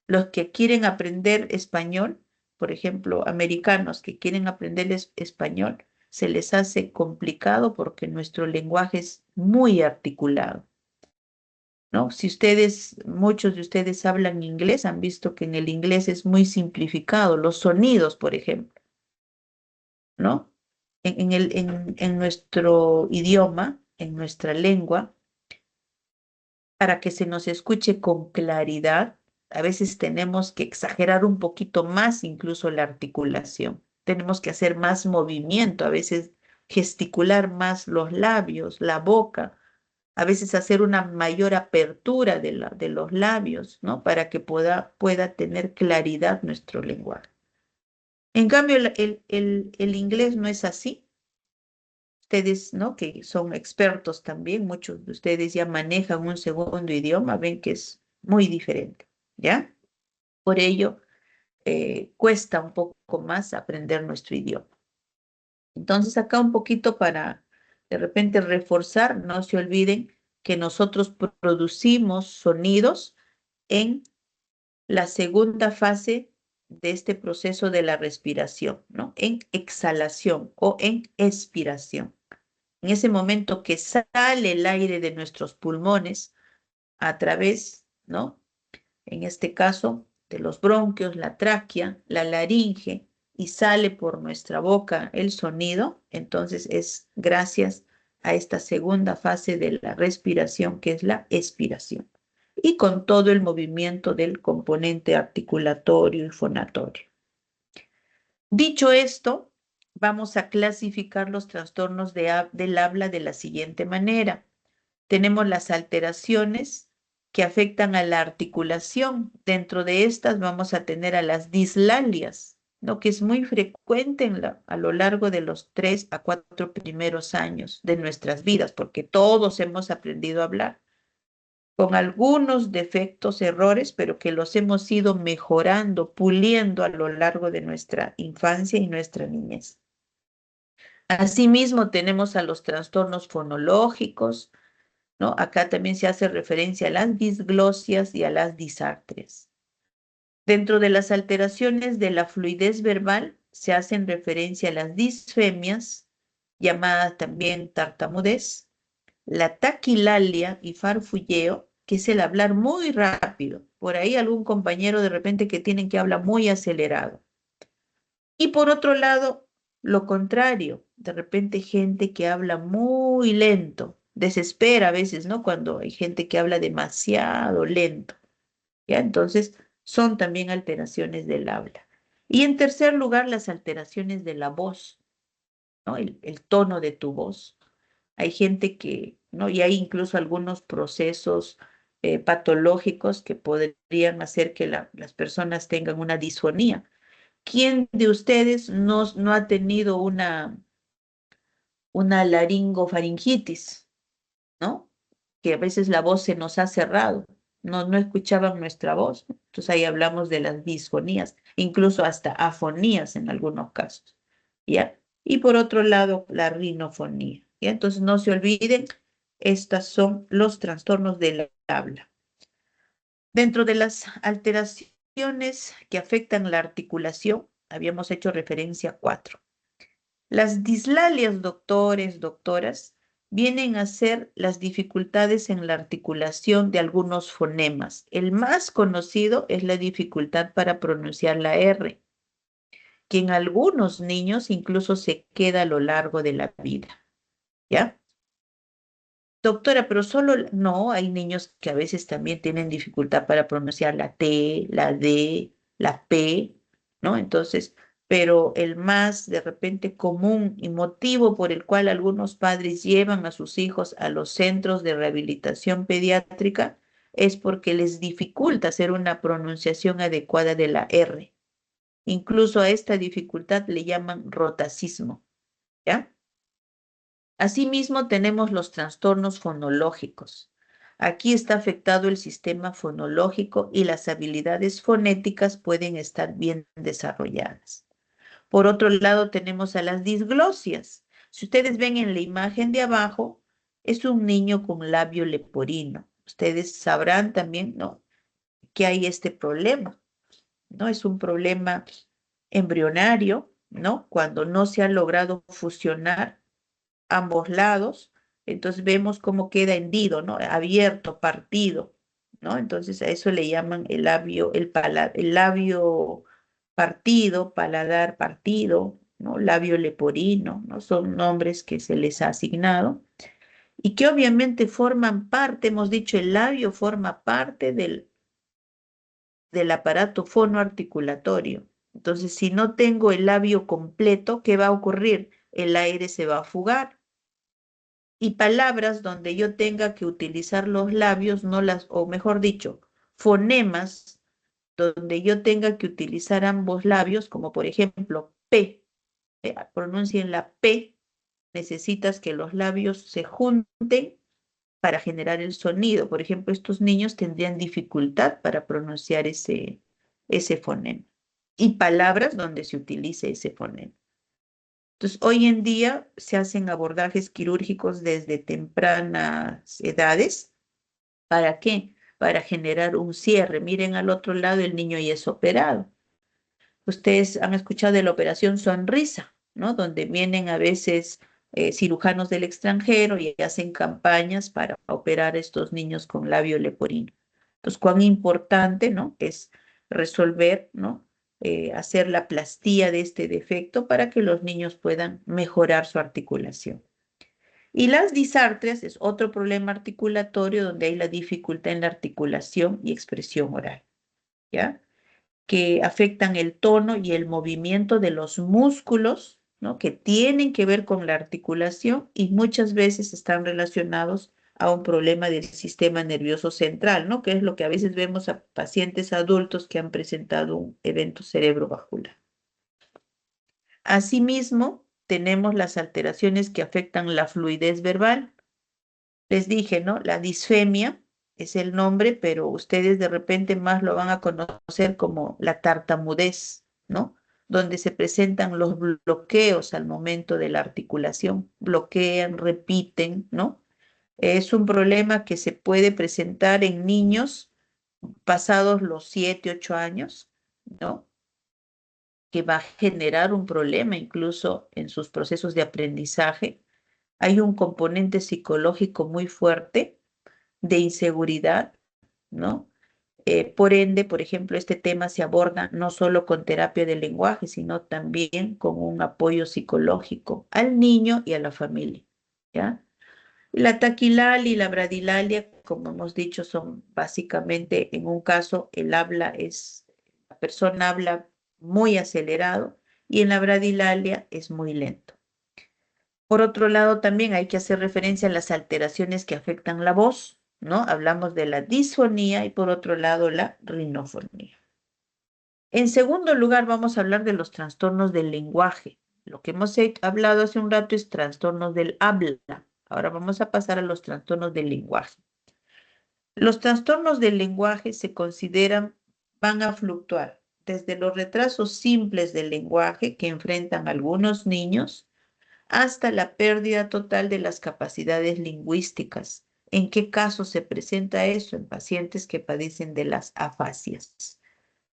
Los que quieren aprender español, por ejemplo, americanos que quieren aprender español, se les hace complicado porque nuestro lenguaje es muy articulado, ¿no? Si ustedes, muchos de ustedes hablan inglés, han visto que en el inglés es muy simplificado, los sonidos, por ejemplo, ¿no? En nuestro idioma, en nuestra lengua, para que se nos escuche con claridad, a veces tenemos que exagerar un poquito más incluso la articulación. Tenemos que hacer más movimiento, a veces gesticular más los labios, la boca, a veces hacer una mayor apertura de los labios, ¿no? Para que pueda tener claridad nuestro lenguaje. En cambio, el inglés no es así. Ustedes, ¿no? Que son expertos también, muchos de ustedes ya manejan un segundo idioma, ven que es muy diferente, ¿ya? Por ello, cuesta un poco más aprender nuestro idioma. Entonces, acá un poquito para de repente reforzar, no se olviden que nosotros producimos sonidos en la segunda fase de este proceso de la respiración, ¿no? En exhalación o en expiración. En ese momento que sale el aire de nuestros pulmones a través, ¿no? En este caso, de los bronquios, la tráquea, la laringe, y sale por nuestra boca el sonido, entonces es gracias a esta segunda fase de la respiración, que es la expiración. Y con todo el movimiento del componente articulatorio y fonatorio. Dicho esto, vamos a clasificar los trastornos del habla de la siguiente manera. Tenemos las alteraciones que afectan a la articulación. Dentro de estas vamos a tener a las dislalias, ¿no? Que es muy frecuente a lo largo de los 3 a 4 primeros años de nuestras vidas, porque todos hemos aprendido a hablar con algunos defectos, errores, pero que los hemos ido mejorando, puliendo a lo largo de nuestra infancia y nuestra niñez. Asimismo, tenemos a los trastornos fonológicos, ¿no? Acá también se hace referencia a las disglosias y a las disartrias. Dentro de las alteraciones de la fluidez verbal se hacen referencia a las disfemias, llamadas también tartamudez, la taquilalia y farfulleo, que es el hablar muy rápido. Por ahí algún compañero de repente que tienen que hablar muy acelerado. Y por otro lado, lo contrario, de repente gente que habla muy lento, desespera a veces, ¿no? Cuando hay gente que habla demasiado lento, ¿ya? Entonces, son también alteraciones del habla. Y en tercer lugar, las alteraciones de la voz, ¿no? El tono de tu voz. Hay gente que, ¿no? Y hay incluso algunos procesos patológicos que podrían hacer que las personas tengan una disfonía. ¿Quién de ustedes no ha tenido una laringofaringitis, ¿no? Que a veces la voz se nos ha cerrado, no escuchaban nuestra voz, ¿no? Entonces ahí hablamos de las disfonías, incluso hasta afonías en algunos casos, ¿ya? Y por otro lado, la rinofonía, ¿ya? Entonces no se olviden, estos son los trastornos del habla. Dentro de las alteraciones que afectan la articulación, habíamos hecho referencia a 4. Las dislalias, doctores, doctoras, vienen a ser las dificultades en la articulación de algunos fonemas. El más conocido es la dificultad para pronunciar la R, que en algunos niños incluso se queda a lo largo de la vida, ¿ya? Doctora, pero solo, no, hay niños que a veces también tienen dificultad para pronunciar la T, la D, la P, ¿no? Entonces, pero el más de repente común y motivo por el cual algunos padres llevan a sus hijos a los centros de rehabilitación pediátrica es porque les dificulta hacer una pronunciación adecuada de la R. Incluso a esta dificultad le llaman rotacismo, ¿ya? Asimismo, tenemos los trastornos fonológicos. Aquí está afectado el sistema fonológico y las habilidades fonéticas pueden estar bien desarrolladas. Por otro lado, tenemos a las disglosias. Si ustedes ven en la imagen de abajo, es un niño con labio leporino. Ustedes sabrán también, ¿no? que hay este problema, ¿no? Es un problema embrionario, ¿no? Cuando no se ha logrado fusionar ambos lados, entonces vemos cómo queda hendido, ¿no? Abierto, partido, ¿no? Entonces a eso le llaman el labio, el labio partido, paladar partido, ¿no? Labio leporino, ¿no? Son nombres que se les ha asignado y que obviamente forman parte, hemos dicho, el labio forma parte del aparato fonoarticulatorio. Entonces, si no tengo el labio completo, ¿qué va a ocurrir? El aire se va a fugar y palabras donde yo tenga que utilizar los labios, no las, o mejor dicho, fonemas donde yo tenga que utilizar ambos labios, como por ejemplo P, pronuncien la P, necesitas que los labios se junten para generar el sonido. Por ejemplo, estos niños tendrían dificultad para pronunciar ese fonema. Y palabras donde se utilice ese fonema. Entonces, hoy en día se hacen abordajes quirúrgicos desde tempranas edades. ¿Para qué? Para generar un cierre. Miren al otro lado, el niño ya es operado. Ustedes han escuchado de la operación sonrisa, ¿no? Donde vienen a veces cirujanos del extranjero y hacen campañas para operar a estos niños con labio leporino. Entonces, cuán importante, ¿no? Es resolver, ¿no? Hacer la plastía de este defecto para que los niños puedan mejorar su articulación. Y las disartrias es otro problema articulatorio donde hay la dificultad en la articulación y expresión oral, ¿ya? Que afectan el tono y el movimiento de los músculos, ¿no? Que tienen que ver con la articulación y muchas veces están relacionados a un problema del sistema nervioso central, ¿no? Que es lo que a veces vemos a pacientes adultos que han presentado un evento cerebrovascular. Asimismo, tenemos las alteraciones que afectan la fluidez verbal. Les dije, ¿no? La disfemia es el nombre, pero ustedes de repente más lo van a conocer como la tartamudez, ¿no? Donde se presentan los bloqueos al momento de la articulación, bloquean, repiten, ¿no? Es un problema que se puede presentar en niños pasados los 7, 8 años, ¿no? Que va a generar un problema incluso en sus procesos de aprendizaje. Hay un componente psicológico muy fuerte de inseguridad, ¿no? Por ende, por ejemplo, este tema se aborda no solo con terapia del lenguaje, sino también con un apoyo psicológico al niño y a la familia, ¿ya? La taquilalia y la bradilalia, como hemos dicho, son básicamente, en un caso, la persona habla muy acelerado y en la bradilalia es muy lento. Por otro lado, también hay que hacer referencia a las alteraciones que afectan la voz, ¿no? Hablamos de la disfonía y por otro lado la rinofonía. En segundo lugar, vamos a hablar de los trastornos del lenguaje. Lo que hemos hablado hace un rato es trastornos del habla. Ahora vamos a pasar a los trastornos del lenguaje. Los trastornos del lenguaje se consideran, van a fluctuar desde los retrasos simples del lenguaje que enfrentan algunos niños hasta la pérdida total de las capacidades lingüísticas. ¿En qué caso se presenta eso? En pacientes que padecen de las afasias,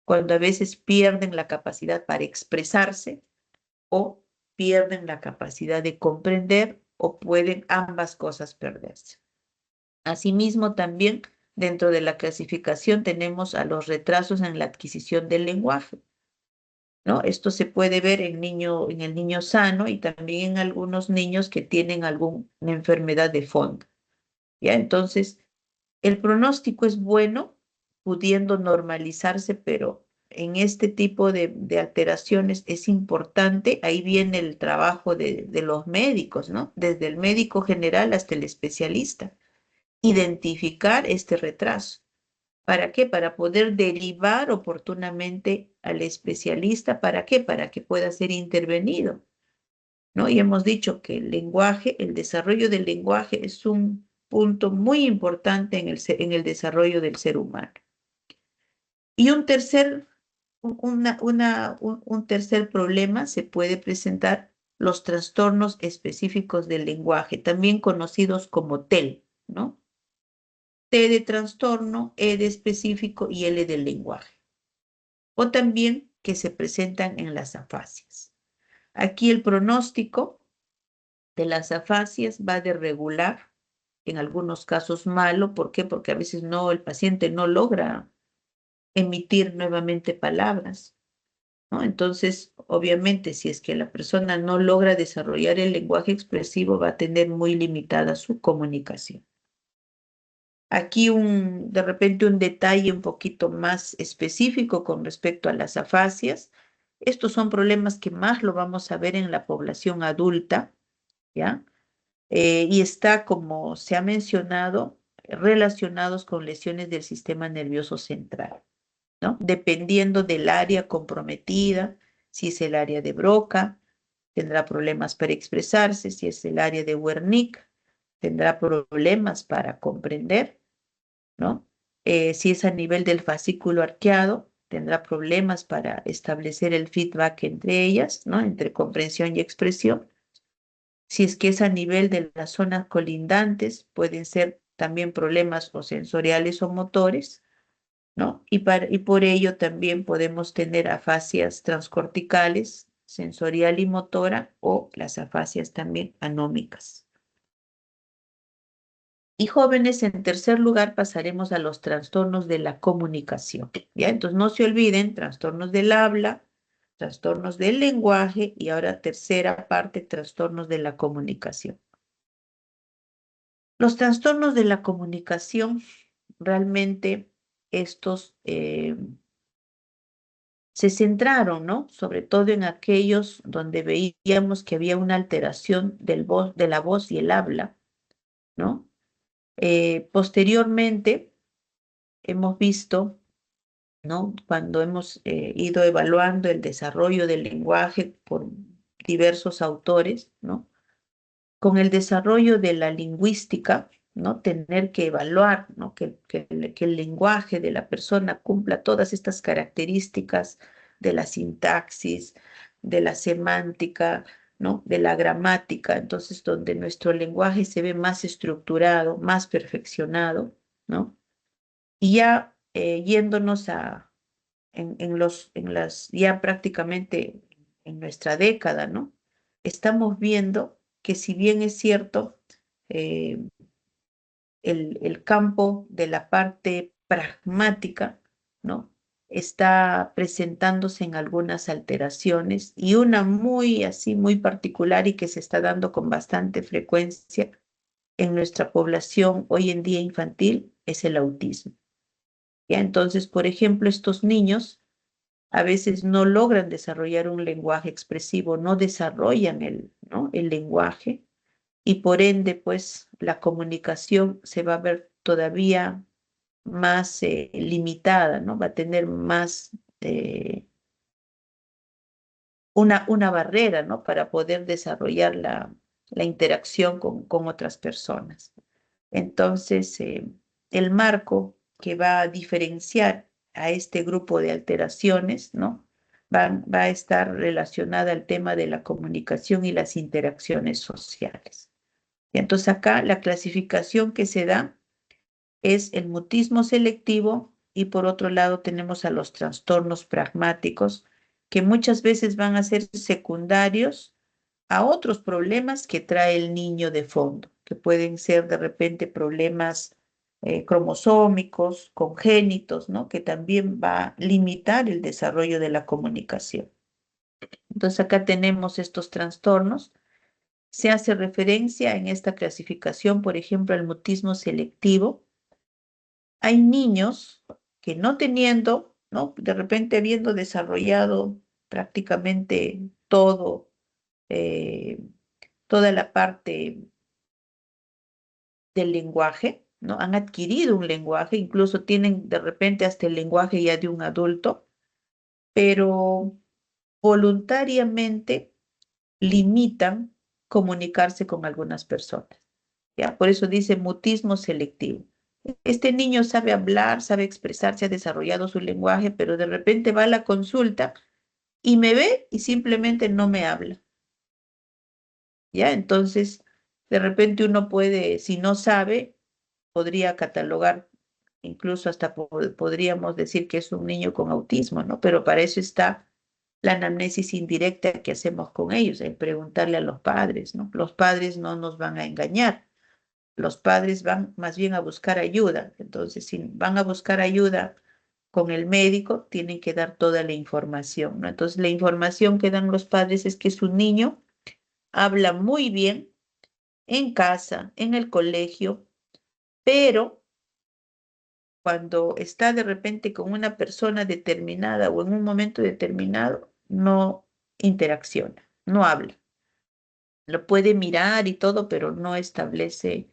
cuando a veces pierden la capacidad para expresarse o pierden la capacidad de comprender o pueden ambas cosas perderse. Asimismo, también dentro de la clasificación tenemos a los retrasos en la adquisición del lenguaje, ¿no? Esto se puede ver en el niño sano y también en algunos niños que tienen alguna enfermedad de fondo, ¿ya? Entonces, el pronóstico es bueno, pudiendo normalizarse, pero en este tipo de alteraciones es importante, ahí viene el trabajo de los médicos, ¿no? Desde el médico general hasta el especialista, identificar este retraso. ¿Para qué? Para poder derivar oportunamente al especialista. ¿Para qué? Para que pueda ser intervenido, ¿no? Y hemos dicho que el lenguaje, el desarrollo del lenguaje es un punto muy importante en el desarrollo del ser humano. Y un tercer problema se puede presentar los trastornos específicos del lenguaje, también conocidos como TEL, ¿no? T de trastorno, E de específico y L del lenguaje. O también que se presentan en las afasias. Aquí el pronóstico de las afasias va de regular, en algunos casos malo. ¿Por qué? Porque a veces el paciente no logra emitir nuevamente palabras, ¿no? Entonces, obviamente, si es que la persona no logra desarrollar el lenguaje expresivo, va a tener muy limitada su comunicación. Aquí de repente un detalle un poquito más específico con respecto a las afasias. Estos son problemas que más lo vamos a ver en la población adulta, ¿ya? Y está, como se ha mencionado, relacionados con lesiones del sistema nervioso central, ¿no? Dependiendo del área comprometida, si es el área de Broca, tendrá problemas para expresarse; si es el área de Wernicke, tendrá problemas para comprender, ¿no? Si es a nivel del fascículo arqueado, tendrá problemas para establecer el feedback entre ellas, ¿no? Entre comprensión y expresión. Si es que es a nivel de las zonas colindantes, pueden ser también problemas o sensoriales o motores, ¿no? Y por ello también podemos tener afasias transcorticales, sensorial y motora, o las afasias también anómicas. Y jóvenes, en tercer lugar, pasaremos a los trastornos de la comunicación, ¿ya? Entonces, no se olviden: trastornos del habla, trastornos del lenguaje, y ahora tercera parte, trastornos de la comunicación. Los trastornos de la comunicación, realmente estos se centraron, ¿no? Sobre todo en aquellos donde veíamos que había una alteración de la voz y el habla, ¿no? Posteriormente hemos visto, ¿no? Cuando hemos ido evaluando el desarrollo del lenguaje por diversos autores, ¿no? Con el desarrollo de la lingüística, ¿no? Tener que evaluar, ¿no? Que el lenguaje de la persona cumpla todas estas características de la sintaxis, de la semántica, ¿no? De la gramática. Entonces, donde nuestro lenguaje se ve más estructurado, más perfeccionado, ¿no? Y ya yéndonos en las, ya prácticamente en nuestra década, ¿no? Estamos viendo que, si bien es cierto, eh, el campo de la parte pragmática, ¿no? Está presentándose en algunas alteraciones, y una muy así, muy particular, y que se está dando con bastante frecuencia en nuestra población hoy en día infantil, es el autismo. ¿Ya? Entonces, por ejemplo, estos niños a veces no logran desarrollar un lenguaje expresivo, no desarrollan ¿no? el lenguaje, y por ende, pues la comunicación se va a ver todavía más limitada, ¿no? Va a tener más una barrera, ¿no? Para poder desarrollar la interacción con otras personas. Entonces, el marco que va a diferenciar a este grupo de alteraciones, ¿no? Va a estar relacionada al tema de la comunicación y las interacciones sociales. Y entonces, acá la clasificación que se da es el mutismo selectivo, y por otro lado tenemos a los trastornos pragmáticos, que muchas veces van a ser secundarios a otros problemas que trae el niño de fondo, que pueden ser de repente problemas cromosómicos, congénitos, ¿no? Que también va a limitar el desarrollo de la comunicación. Entonces, acá tenemos estos trastornos. Se hace referencia en esta clasificación, por ejemplo, al mutismo selectivo. Hay niños que, no teniendo, ¿no? De repente habiendo desarrollado prácticamente eh, toda la parte del lenguaje, ¿no? Han adquirido un lenguaje, incluso tienen de repente hasta el lenguaje ya de un adulto, pero voluntariamente limitan comunicarse con algunas personas, ¿ya? Por eso dice mutismo selectivo. Este niño sabe hablar, sabe expresarse, ha desarrollado su lenguaje, pero de repente va a la consulta y me ve y simplemente no me habla, ¿ya? Entonces, de repente uno puede, si no sabe, podría catalogar, incluso hasta podríamos decir que es un niño con autismo, ¿no? Pero para eso está la anamnesis indirecta que hacemos con ellos, el preguntarle a los padres, ¿no? Los padres no nos van a engañar, los padres van más bien a buscar ayuda. Entonces, si van a buscar ayuda con el médico, tienen que dar toda la información, ¿no? Entonces, la información que dan los padres es que su niño habla muy bien en casa, en el colegio, pero cuando está de repente con una persona determinada o en un momento determinado, no interacciona, no habla. Lo puede mirar y todo, pero no establece,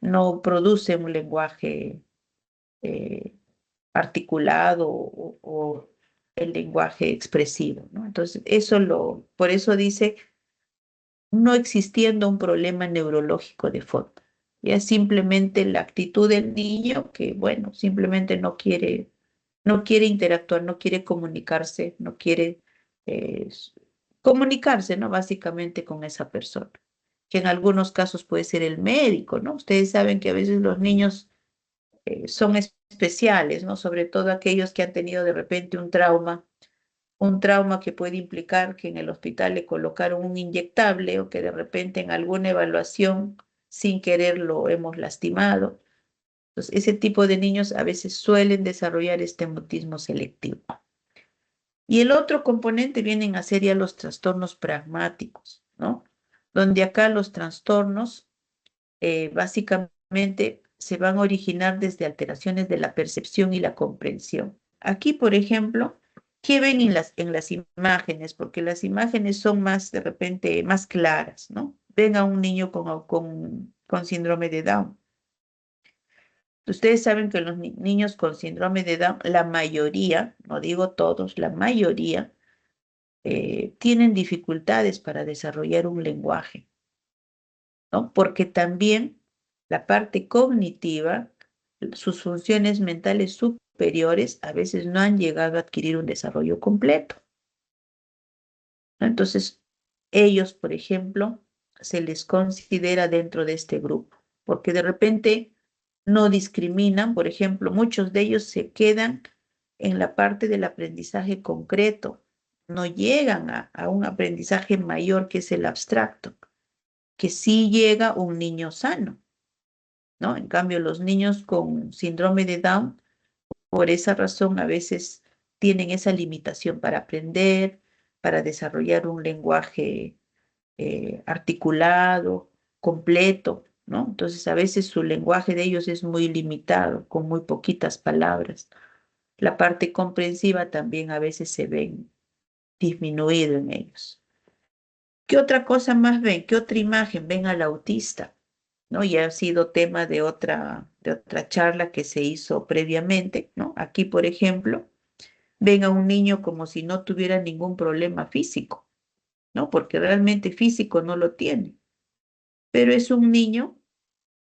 no produce un lenguaje eh, articulado o el lenguaje expresivo, ¿no? Entonces, por eso dice, no existiendo un problema neurológico de fondo. Ya simplemente la actitud del niño que, bueno, simplemente no quiere interactuar, no quiere comunicarse, no quiere eh, s- comunicarse, ¿no? Básicamente con esa persona, que en algunos casos puede ser el médico, ¿no? Ustedes saben que a veces los niños son especiales, ¿no? Sobre todo aquellos que han tenido de repente un trauma que puede implicar que en el hospital le colocaron un inyectable o que de repente en alguna evaluación sin querer lo hemos lastimado. Entonces, ese tipo de niños a veces suelen desarrollar este mutismo selectivo. Y el otro componente vienen a ser ya los trastornos pragmáticos, ¿no? Donde acá los trastornos básicamente se van a originar desde alteraciones de la percepción y la comprensión. Aquí, por ejemplo, ¿qué ven en las imágenes? Porque las imágenes son más, de repente, más claras, ¿no? Ven a un niño con síndrome de Down. Ustedes saben que los niños con síndrome de Down, la mayoría, no digo todos, la mayoría, tienen dificultades para desarrollar un lenguaje, ¿no? Porque también la parte cognitiva, sus funciones mentales superiores a veces no han llegado a adquirir un desarrollo completo, ¿no? Entonces, ellos, por ejemplo, se les considera dentro de este grupo, porque de repente no discriminan, por ejemplo, muchos de ellos se quedan en la parte del aprendizaje concreto, no llegan a un aprendizaje mayor que es el abstracto, que sí llega un niño sano, ¿no? En cambio, los niños con síndrome de Down, por esa razón, a veces tienen esa limitación para aprender, para desarrollar un lenguaje articulado, completo, ¿no? Entonces, a veces su lenguaje de ellos es muy limitado, con muy poquitas palabras. La parte comprensiva también a veces se ve disminuido en ellos. ¿Qué otra cosa más ven? ¿Qué otra imagen ven al autista? ¿No? Ya ha sido tema de otra charla que se hizo previamente, ¿no? Aquí, por ejemplo, ven a un niño como si no tuviera ningún problema físico, ¿no? Porque realmente físico no lo tiene, pero es un niño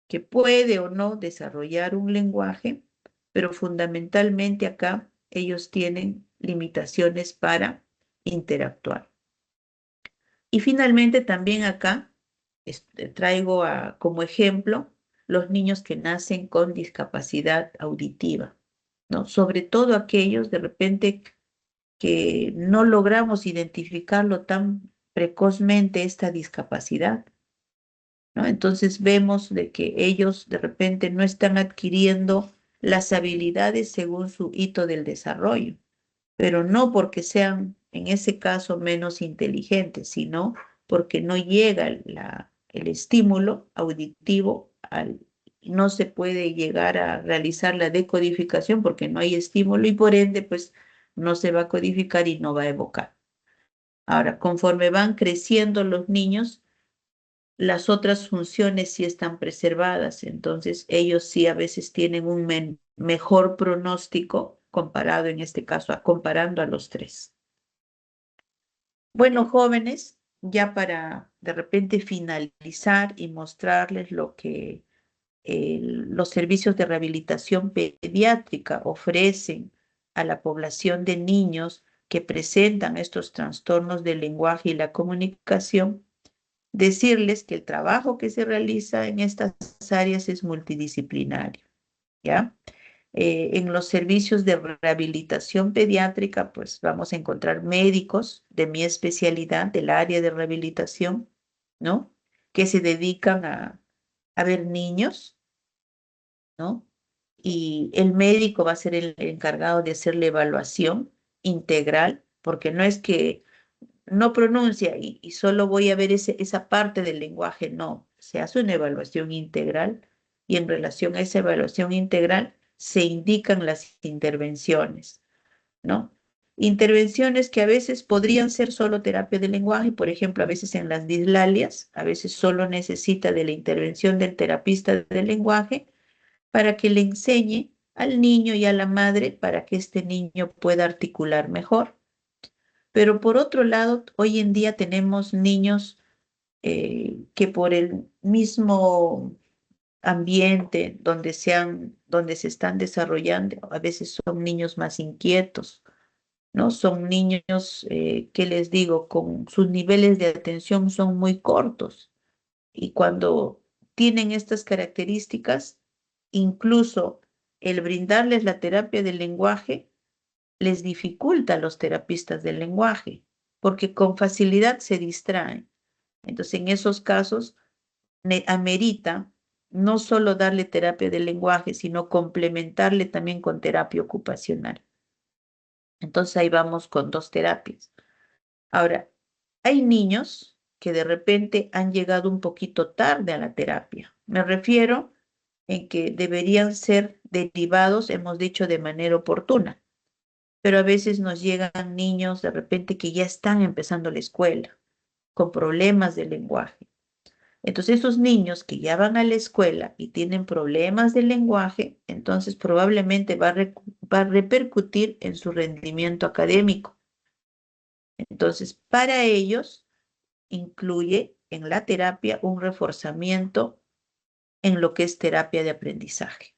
que puede o no desarrollar un lenguaje, pero fundamentalmente acá ellos tienen limitaciones para interactuar. Y finalmente también acá traigo como ejemplo los niños que nacen con discapacidad auditiva, ¿no? Sobre todo aquellos de repente que no logramos identificarlo tan precozmente esta discapacidad, ¿no? Entonces vemos de que ellos de repente no están adquiriendo las habilidades según su hito del desarrollo, pero no porque sean en ese caso menos inteligentes, sino porque no llega el estímulo auditivo, no se puede llegar a realizar la decodificación porque no hay estímulo y por ende pues no se va a codificar y no va a evocar. Ahora, conforme van creciendo los niños, las otras funciones sí están preservadas, entonces ellos sí a veces tienen un mejor pronóstico comparado en este caso, comparando a los tres. Bueno, jóvenes, ya para de repente finalizar y mostrarles lo que los servicios de rehabilitación pediátrica ofrecen a la población de niños que presentan estos trastornos del lenguaje y la comunicación, decirles que el trabajo que se realiza en estas áreas es multidisciplinario, ¿ya? En los servicios de rehabilitación pediátrica, pues vamos a encontrar médicos de mi especialidad, del área de rehabilitación, ¿no? Que se dedican a ver niños, ¿no? Y el médico va a ser el encargado de hacer la evaluación integral, porque no es que no pronuncia y solo voy a ver esa parte del lenguaje, no, se hace una evaluación integral y en relación a esa evaluación integral se indican las intervenciones, ¿no? Intervenciones que a veces podrían ser solo terapia del lenguaje, por ejemplo, a veces en las dislalias, a veces solo necesita de la intervención del terapista del lenguaje para que le enseñe al niño y a la madre para que este niño pueda articular mejor. Pero por otro lado, hoy en día tenemos niños que por el mismo ambiente donde se están desarrollando, a veces son niños más inquietos, ¿no? Son niños, ¿qué les digo? Con sus niveles de atención son muy cortos. Y cuando tienen estas características, incluso el brindarles la terapia del lenguaje les dificulta a los terapistas del lenguaje, porque con facilidad se distraen. Entonces, en esos casos, amerita no solo darle terapia del lenguaje, sino complementarle también con terapia ocupacional. Entonces, ahí vamos con dos terapias. Ahora, hay niños que de repente han llegado un poquito tarde a la terapia. Me refiero en que deberían ser derivados, hemos dicho, de manera oportuna, pero a veces nos llegan niños de repente que ya están empezando la escuela con problemas de lenguaje. Entonces, esos niños que ya van a la escuela y tienen problemas de lenguaje, entonces probablemente va a repercutir en su rendimiento académico. Entonces, para ellos incluye en la terapia un reforzamiento en lo que es terapia de aprendizaje.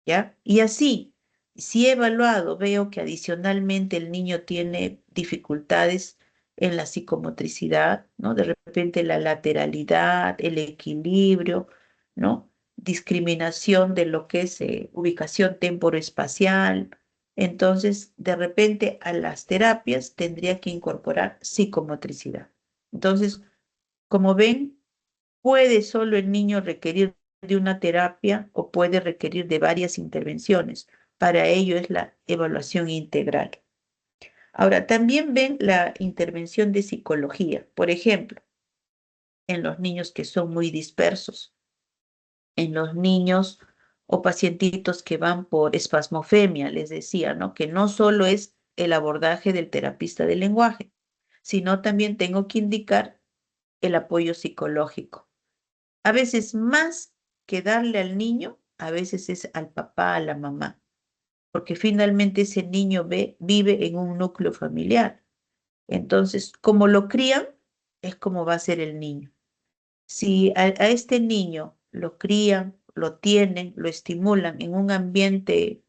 ¿Ya? Y así, si he evaluado, veo que adicionalmente el niño tiene dificultades en la psicomotricidad, ¿no? De repente la lateralidad, el equilibrio, ¿no? Discriminación de lo que es ubicación temporoespacial. Entonces, de repente a las terapias tendría que incorporar psicomotricidad. Entonces, como ven, puede solo el niño requerir de una terapia o puede requerir de varias intervenciones. Para ello es la evaluación integral. Ahora, también ven la intervención de psicología, por ejemplo, en los niños que son muy dispersos, en los niños o pacientitos que van por espasmofemia, les decía, ¿no? Que no solo es el abordaje del terapista del lenguaje, sino también tengo que indicar el apoyo psicológico. A veces más que darle al niño, a veces es al papá, a la mamá, porque finalmente ese niño vive en un núcleo familiar. Entonces, como lo crían, es como va a ser el niño. Si a este niño lo crían, lo tienen, lo estimulan en un ambiente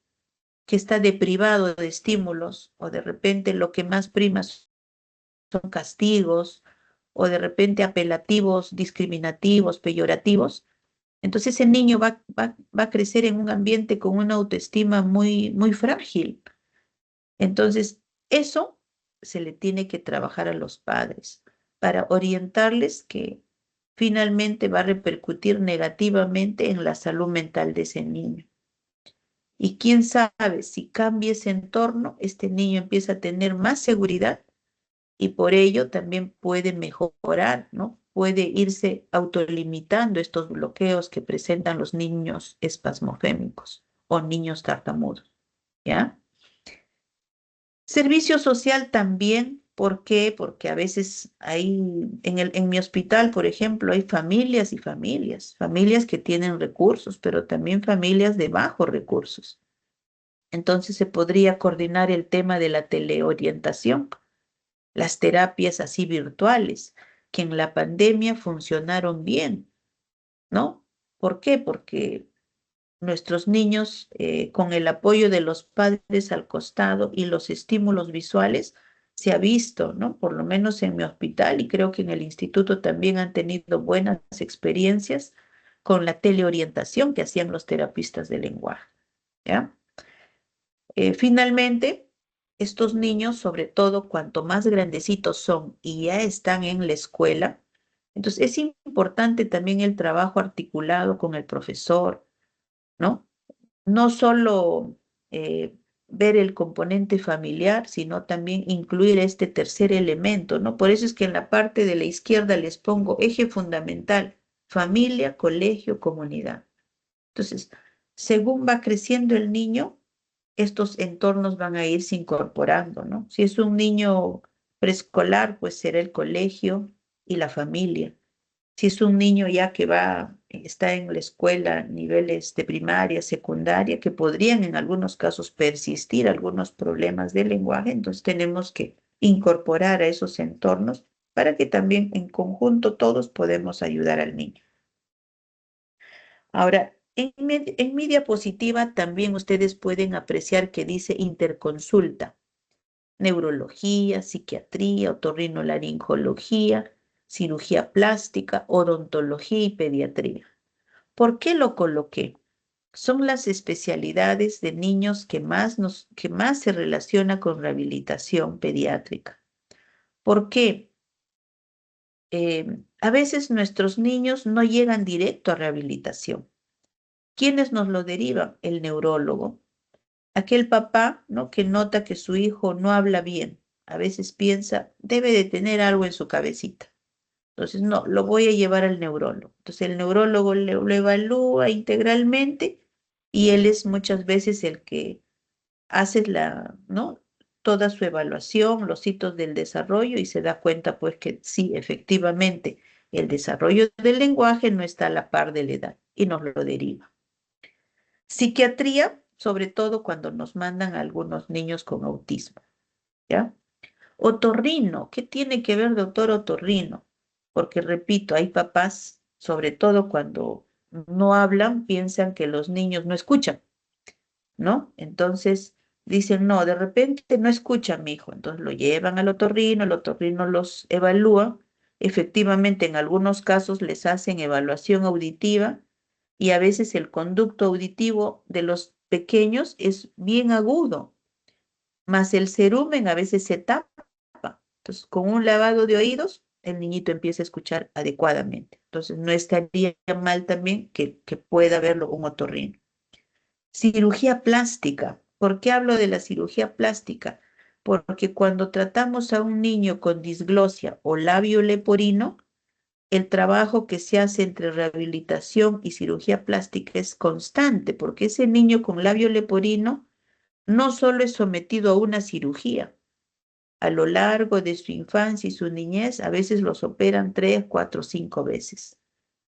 que está deprivado de estímulos, o de repente lo que más prima son castigos, o de repente apelativos, discriminativos, peyorativos, entonces ese niño va a crecer en un ambiente con una autoestima muy, muy frágil. Entonces, eso se le tiene que trabajar a los padres para orientarles que finalmente va a repercutir negativamente en la salud mental de ese niño. Y quién sabe, si cambia ese entorno, este niño empieza a tener más seguridad y por ello también puede mejorar, ¿no? Puede irse autolimitando estos bloqueos que presentan los niños espasmofémicos o niños tartamudos, ¿ya? Servicio social también, ¿por qué? Porque a veces hay, en mi hospital, por ejemplo, hay familias y familias, familias que tienen recursos, pero también familias de bajos recursos. Entonces se podría coordinar el tema de la teleorientación, las terapias así virtuales, que en la pandemia funcionaron bien, ¿no? ¿Por qué? Porque nuestros niños, con el apoyo de los padres al costado y los estímulos visuales, se ha visto, ¿no? Por lo menos en mi hospital y creo que en el instituto también han tenido buenas experiencias con la teleorientación que hacían los terapistas de lenguaje, ¿ya? Finalmente, estos niños, sobre todo cuanto más grandecitos son y ya están en la escuela, entonces es importante también el trabajo articulado con el profesor, ¿no? No solo ver el componente familiar, sino también incluir este tercer elemento, ¿no? Por eso es que en la parte de la izquierda les pongo eje fundamental, familia, colegio, comunidad. Entonces, según va creciendo el niño, estos entornos van a irse incorporando, ¿no? Si es un niño preescolar, pues será el colegio y la familia. Si es un niño ya que está en la escuela, niveles de primaria, secundaria, que podrían en algunos casos persistir algunos problemas de lenguaje, entonces tenemos que incorporar a esos entornos para que también en conjunto todos podemos ayudar al niño. Ahora, en mi diapositiva también ustedes pueden apreciar que dice interconsulta, neurología, psiquiatría, otorrinolaringología, cirugía plástica, odontología y pediatría. ¿Por qué lo coloqué? Son las especialidades de niños que más se relaciona con rehabilitación pediátrica. ¿Por qué? A veces nuestros niños no llegan directo a rehabilitación. ¿Quiénes nos lo derivan? El neurólogo. Aquel papá, ¿no? Que nota que su hijo no habla bien. A veces piensa, debe de tener algo en su cabecita. Entonces, no, lo voy a llevar al neurólogo. Entonces, el neurólogo lo evalúa integralmente y él es muchas veces el que hace ¿no? Toda su evaluación, los hitos del desarrollo y se da cuenta, pues, que sí, efectivamente, el desarrollo del lenguaje no está a la par de la edad y nos lo deriva. Psiquiatría, sobre todo cuando nos mandan a algunos niños con autismo, ¿ya? Otorrino, ¿qué tiene que ver, doctor Otorrino? Porque repito, hay papás, sobre todo cuando no hablan, piensan que los niños no escuchan, ¿no? Entonces dicen, no, de repente no escuchan mi hijo. Entonces lo llevan al otorrino, el otorrino los evalúa. Efectivamente, en algunos casos les hacen evaluación auditiva y a veces el conducto auditivo de los pequeños es bien agudo, más el cerumen a veces se tapa. Entonces, con un lavado de oídos, el niñito empieza a escuchar adecuadamente. Entonces, no estaría mal también que pueda verlo un otorrino. Cirugía plástica. ¿Por qué hablo de la cirugía plástica? Porque cuando tratamos a un niño con disglosia o labio leporino, el trabajo que se hace entre rehabilitación y cirugía plástica es constante, porque ese niño con labio leporino no solo es sometido a una cirugía, a lo largo de su infancia y su niñez, a veces los operan 3, 4, 5 veces.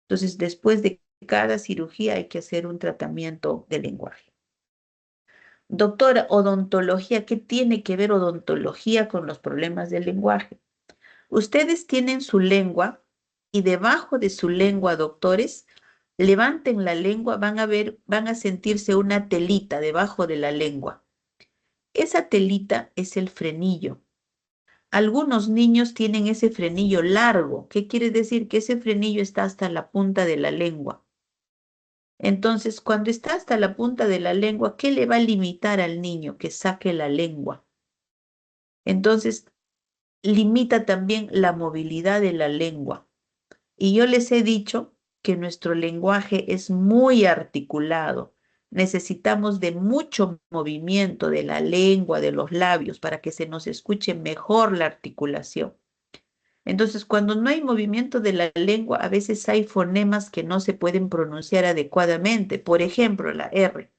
Entonces, después de cada cirugía hay que hacer un tratamiento de lenguaje. Doctora, odontología, ¿qué tiene que ver odontología con los problemas del lenguaje? Ustedes tienen su lengua y debajo de su lengua, doctores, levanten la lengua, van a sentirse una telita debajo de la lengua. Esa telita es el frenillo. Algunos niños tienen ese frenillo largo. ¿Qué quiere decir? Que ese frenillo está hasta la punta de la lengua. Entonces, cuando está hasta la punta de la lengua, ¿qué le va a limitar al niño? Que saque la lengua. Entonces, limita también la movilidad de la lengua. Y yo les he dicho que nuestro lenguaje es muy articulado. Necesitamos de mucho movimiento de la lengua, de los labios, para que se nos escuche mejor la articulación. Entonces, cuando no hay movimiento de la lengua, a veces hay fonemas que no se pueden pronunciar adecuadamente. Por ejemplo, la R.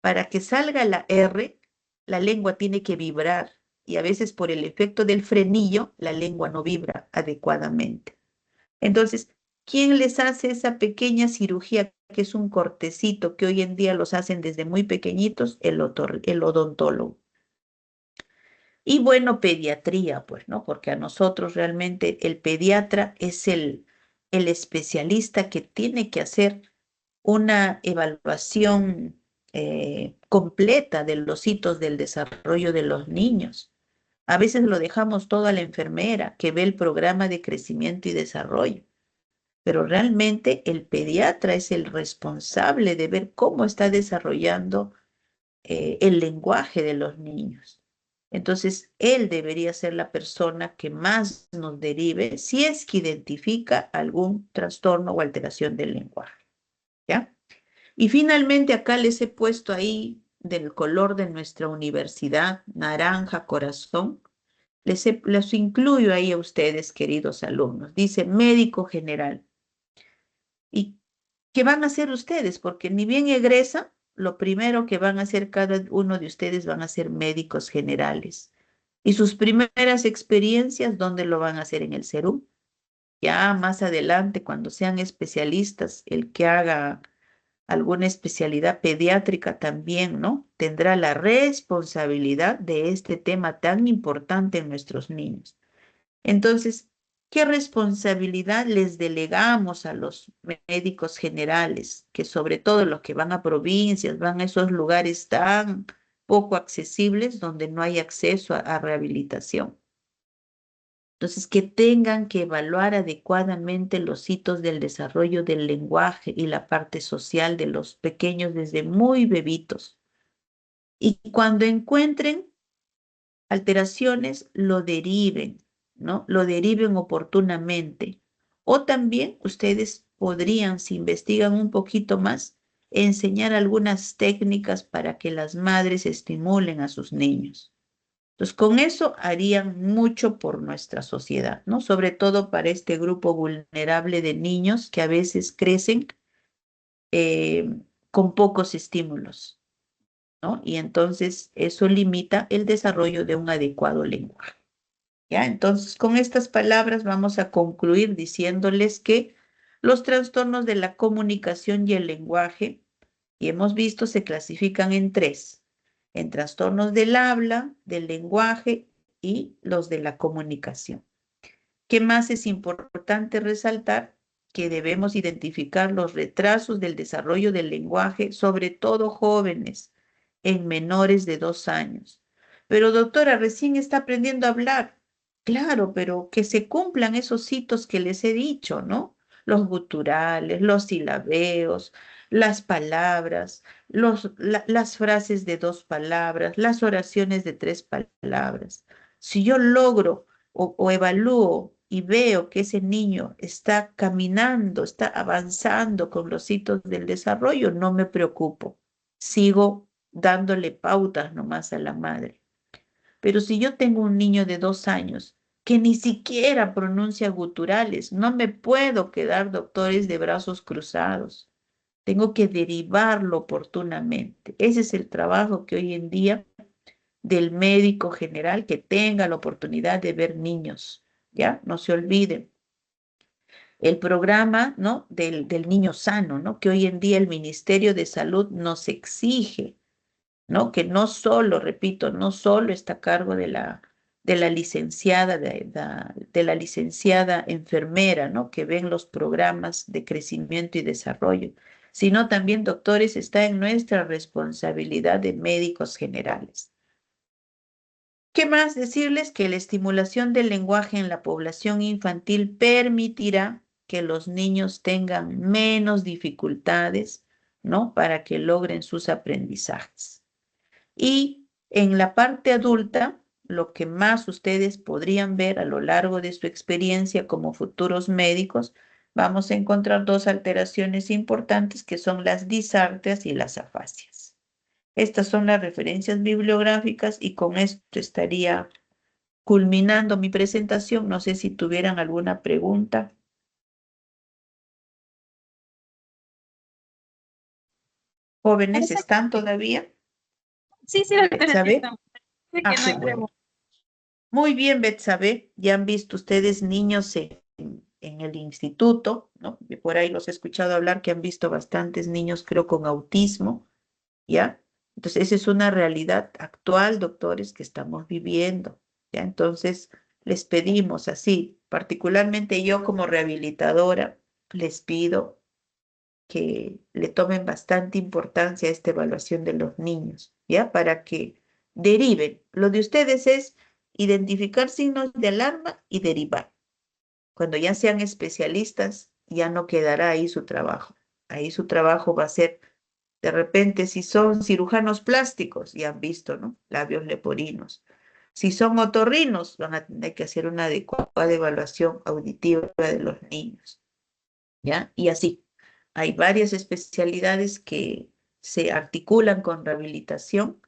Para que salga la R, la lengua tiene que vibrar y a veces por el efecto del frenillo, la lengua no vibra adecuadamente. Entonces, ¿quién les hace esa pequeña cirugía que es un cortecito que hoy en día los hacen desde muy pequeñitos? El odontólogo. Y bueno, pediatría, pues, ¿no? Porque a nosotros realmente el pediatra es el especialista que tiene que hacer una evaluación completa de los hitos del desarrollo de los niños. A veces lo dejamos todo a la enfermera que ve el programa de crecimiento y desarrollo, pero realmente el pediatra es el responsable de ver cómo está desarrollando el lenguaje de los niños. Entonces, él debería ser la persona que más nos derive si es que identifica algún trastorno o alteración del lenguaje, ¿ya? Y finalmente acá les he puesto ahí del color de nuestra universidad, naranja, corazón. Les incluyo ahí a ustedes, queridos alumnos. Dice médico general. ¿Y qué van a hacer ustedes? Porque ni bien egresa, lo primero que van a hacer cada uno de ustedes van a ser médicos generales. Y sus primeras experiencias, ¿dónde lo van a hacer? En el Serum. Ya más adelante, cuando sean especialistas, el que haga alguna especialidad pediátrica también, ¿no? Tendrá la responsabilidad de este tema tan importante en nuestros niños. Entonces, ¿qué responsabilidad les delegamos a los médicos generales, que sobre todo los que van a provincias, van a esos lugares tan poco accesibles donde no hay acceso a rehabilitación? Entonces, que tengan que evaluar adecuadamente los hitos del desarrollo del lenguaje y la parte social de los pequeños desde muy bebitos. Y cuando encuentren alteraciones, lo deriven, ¿no? Lo deriven oportunamente. O también ustedes podrían, si investigan un poquito más, enseñar algunas técnicas para que las madres estimulen a sus niños. Entonces, con eso harían mucho por nuestra sociedad, ¿no? Sobre todo para este grupo vulnerable de niños que a veces crecen eh, con pocos estímulos, ¿no? Y entonces eso limita el desarrollo de un adecuado lenguaje. ¿Ya? Entonces, con estas palabras vamos a concluir diciéndoles que los trastornos de la comunicación y el lenguaje, y hemos visto, se clasifican en tres: en trastornos del habla, del lenguaje y los de la comunicación. ¿Qué más es importante resaltar? Que debemos identificar los retrasos del desarrollo del lenguaje, sobre todo jóvenes, en menores de 2 años. Pero doctora, recién está aprendiendo a hablar. Claro, pero que se cumplan esos hitos que les he dicho, ¿no? Los guturales, los silabeos, las palabras, las frases de 2 palabras, las oraciones de 3 palabras. Si yo logro o evalúo y veo que ese niño está caminando, está avanzando con los hitos del desarrollo, no me preocupo. Sigo dándole pautas nomás a la madre. Pero si yo tengo un niño de 2 años que ni siquiera pronuncia guturales, no me puedo quedar, doctores, de brazos cruzados. Tengo que derivarlo oportunamente. Ese es el trabajo que hoy en día del médico general que tenga la oportunidad de ver niños, ¿ya? No se olviden. El programa, ¿no? Del niño sano, ¿no? Que hoy en día el Ministerio de Salud nos exige, ¿no? Que no solo, repito, no solo está a cargo de la licenciada, de la licenciada enfermera, ¿no? Que ven los programas de crecimiento y desarrollo, sino también, doctores, está en nuestra responsabilidad de médicos generales. ¿Qué más decirles? Que la estimulación del lenguaje en la población infantil permitirá que los niños tengan menos dificultades, ¿no? Para que logren sus aprendizajes. Y en la parte adulta, lo que más ustedes podrían ver a lo largo de su experiencia como futuros médicos, vamos a encontrar dos alteraciones importantes que son las disartrias y las afasias. Estas son las referencias bibliográficas y con esto estaría culminando mi presentación. No sé si tuvieran alguna pregunta. ¿Jóvenes
Parece
están todavía?
sí, sí, doctora, sí
¿Betsabe?
estamos. Parece que
Ah,
no
qué
hay
bueno.
preguntas.
Muy bien, Betsabe. Ya han visto ustedes niños en el instituto, ¿no? Por ahí los he escuchado hablar que han visto bastantes niños, creo, con autismo, ¿ya? Entonces, esa es una realidad actual, doctores, que estamos viviendo, ¿ya? Entonces, les pedimos así, particularmente yo como rehabilitadora, les pido que le tomen bastante importancia a esta evaluación de los niños, ¿ya? Para que deriven. Lo de ustedes es identificar signos de alarma y derivar. Cuando ya sean especialistas, ya no quedará ahí su trabajo. Ahí su trabajo va a ser, de repente, si son cirujanos plásticos, ya han visto, ¿no? Labios leporinos. Si son otorrinos, van a tener que hacer una adecuada evaluación auditiva de los niños, ¿ya? Y así. Hay varias especialidades que se articulan con rehabilitación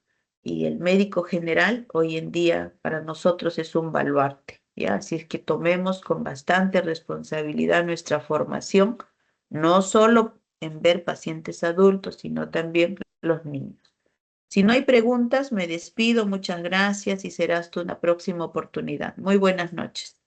y el médico general hoy en día para nosotros es un baluarte, ¿ya? Así es que tomemos con bastante responsabilidad nuestra formación, no solo en ver pacientes adultos, sino también los niños. Si no hay preguntas, me despido. Muchas gracias y será hasta una próxima oportunidad. Muy buenas noches.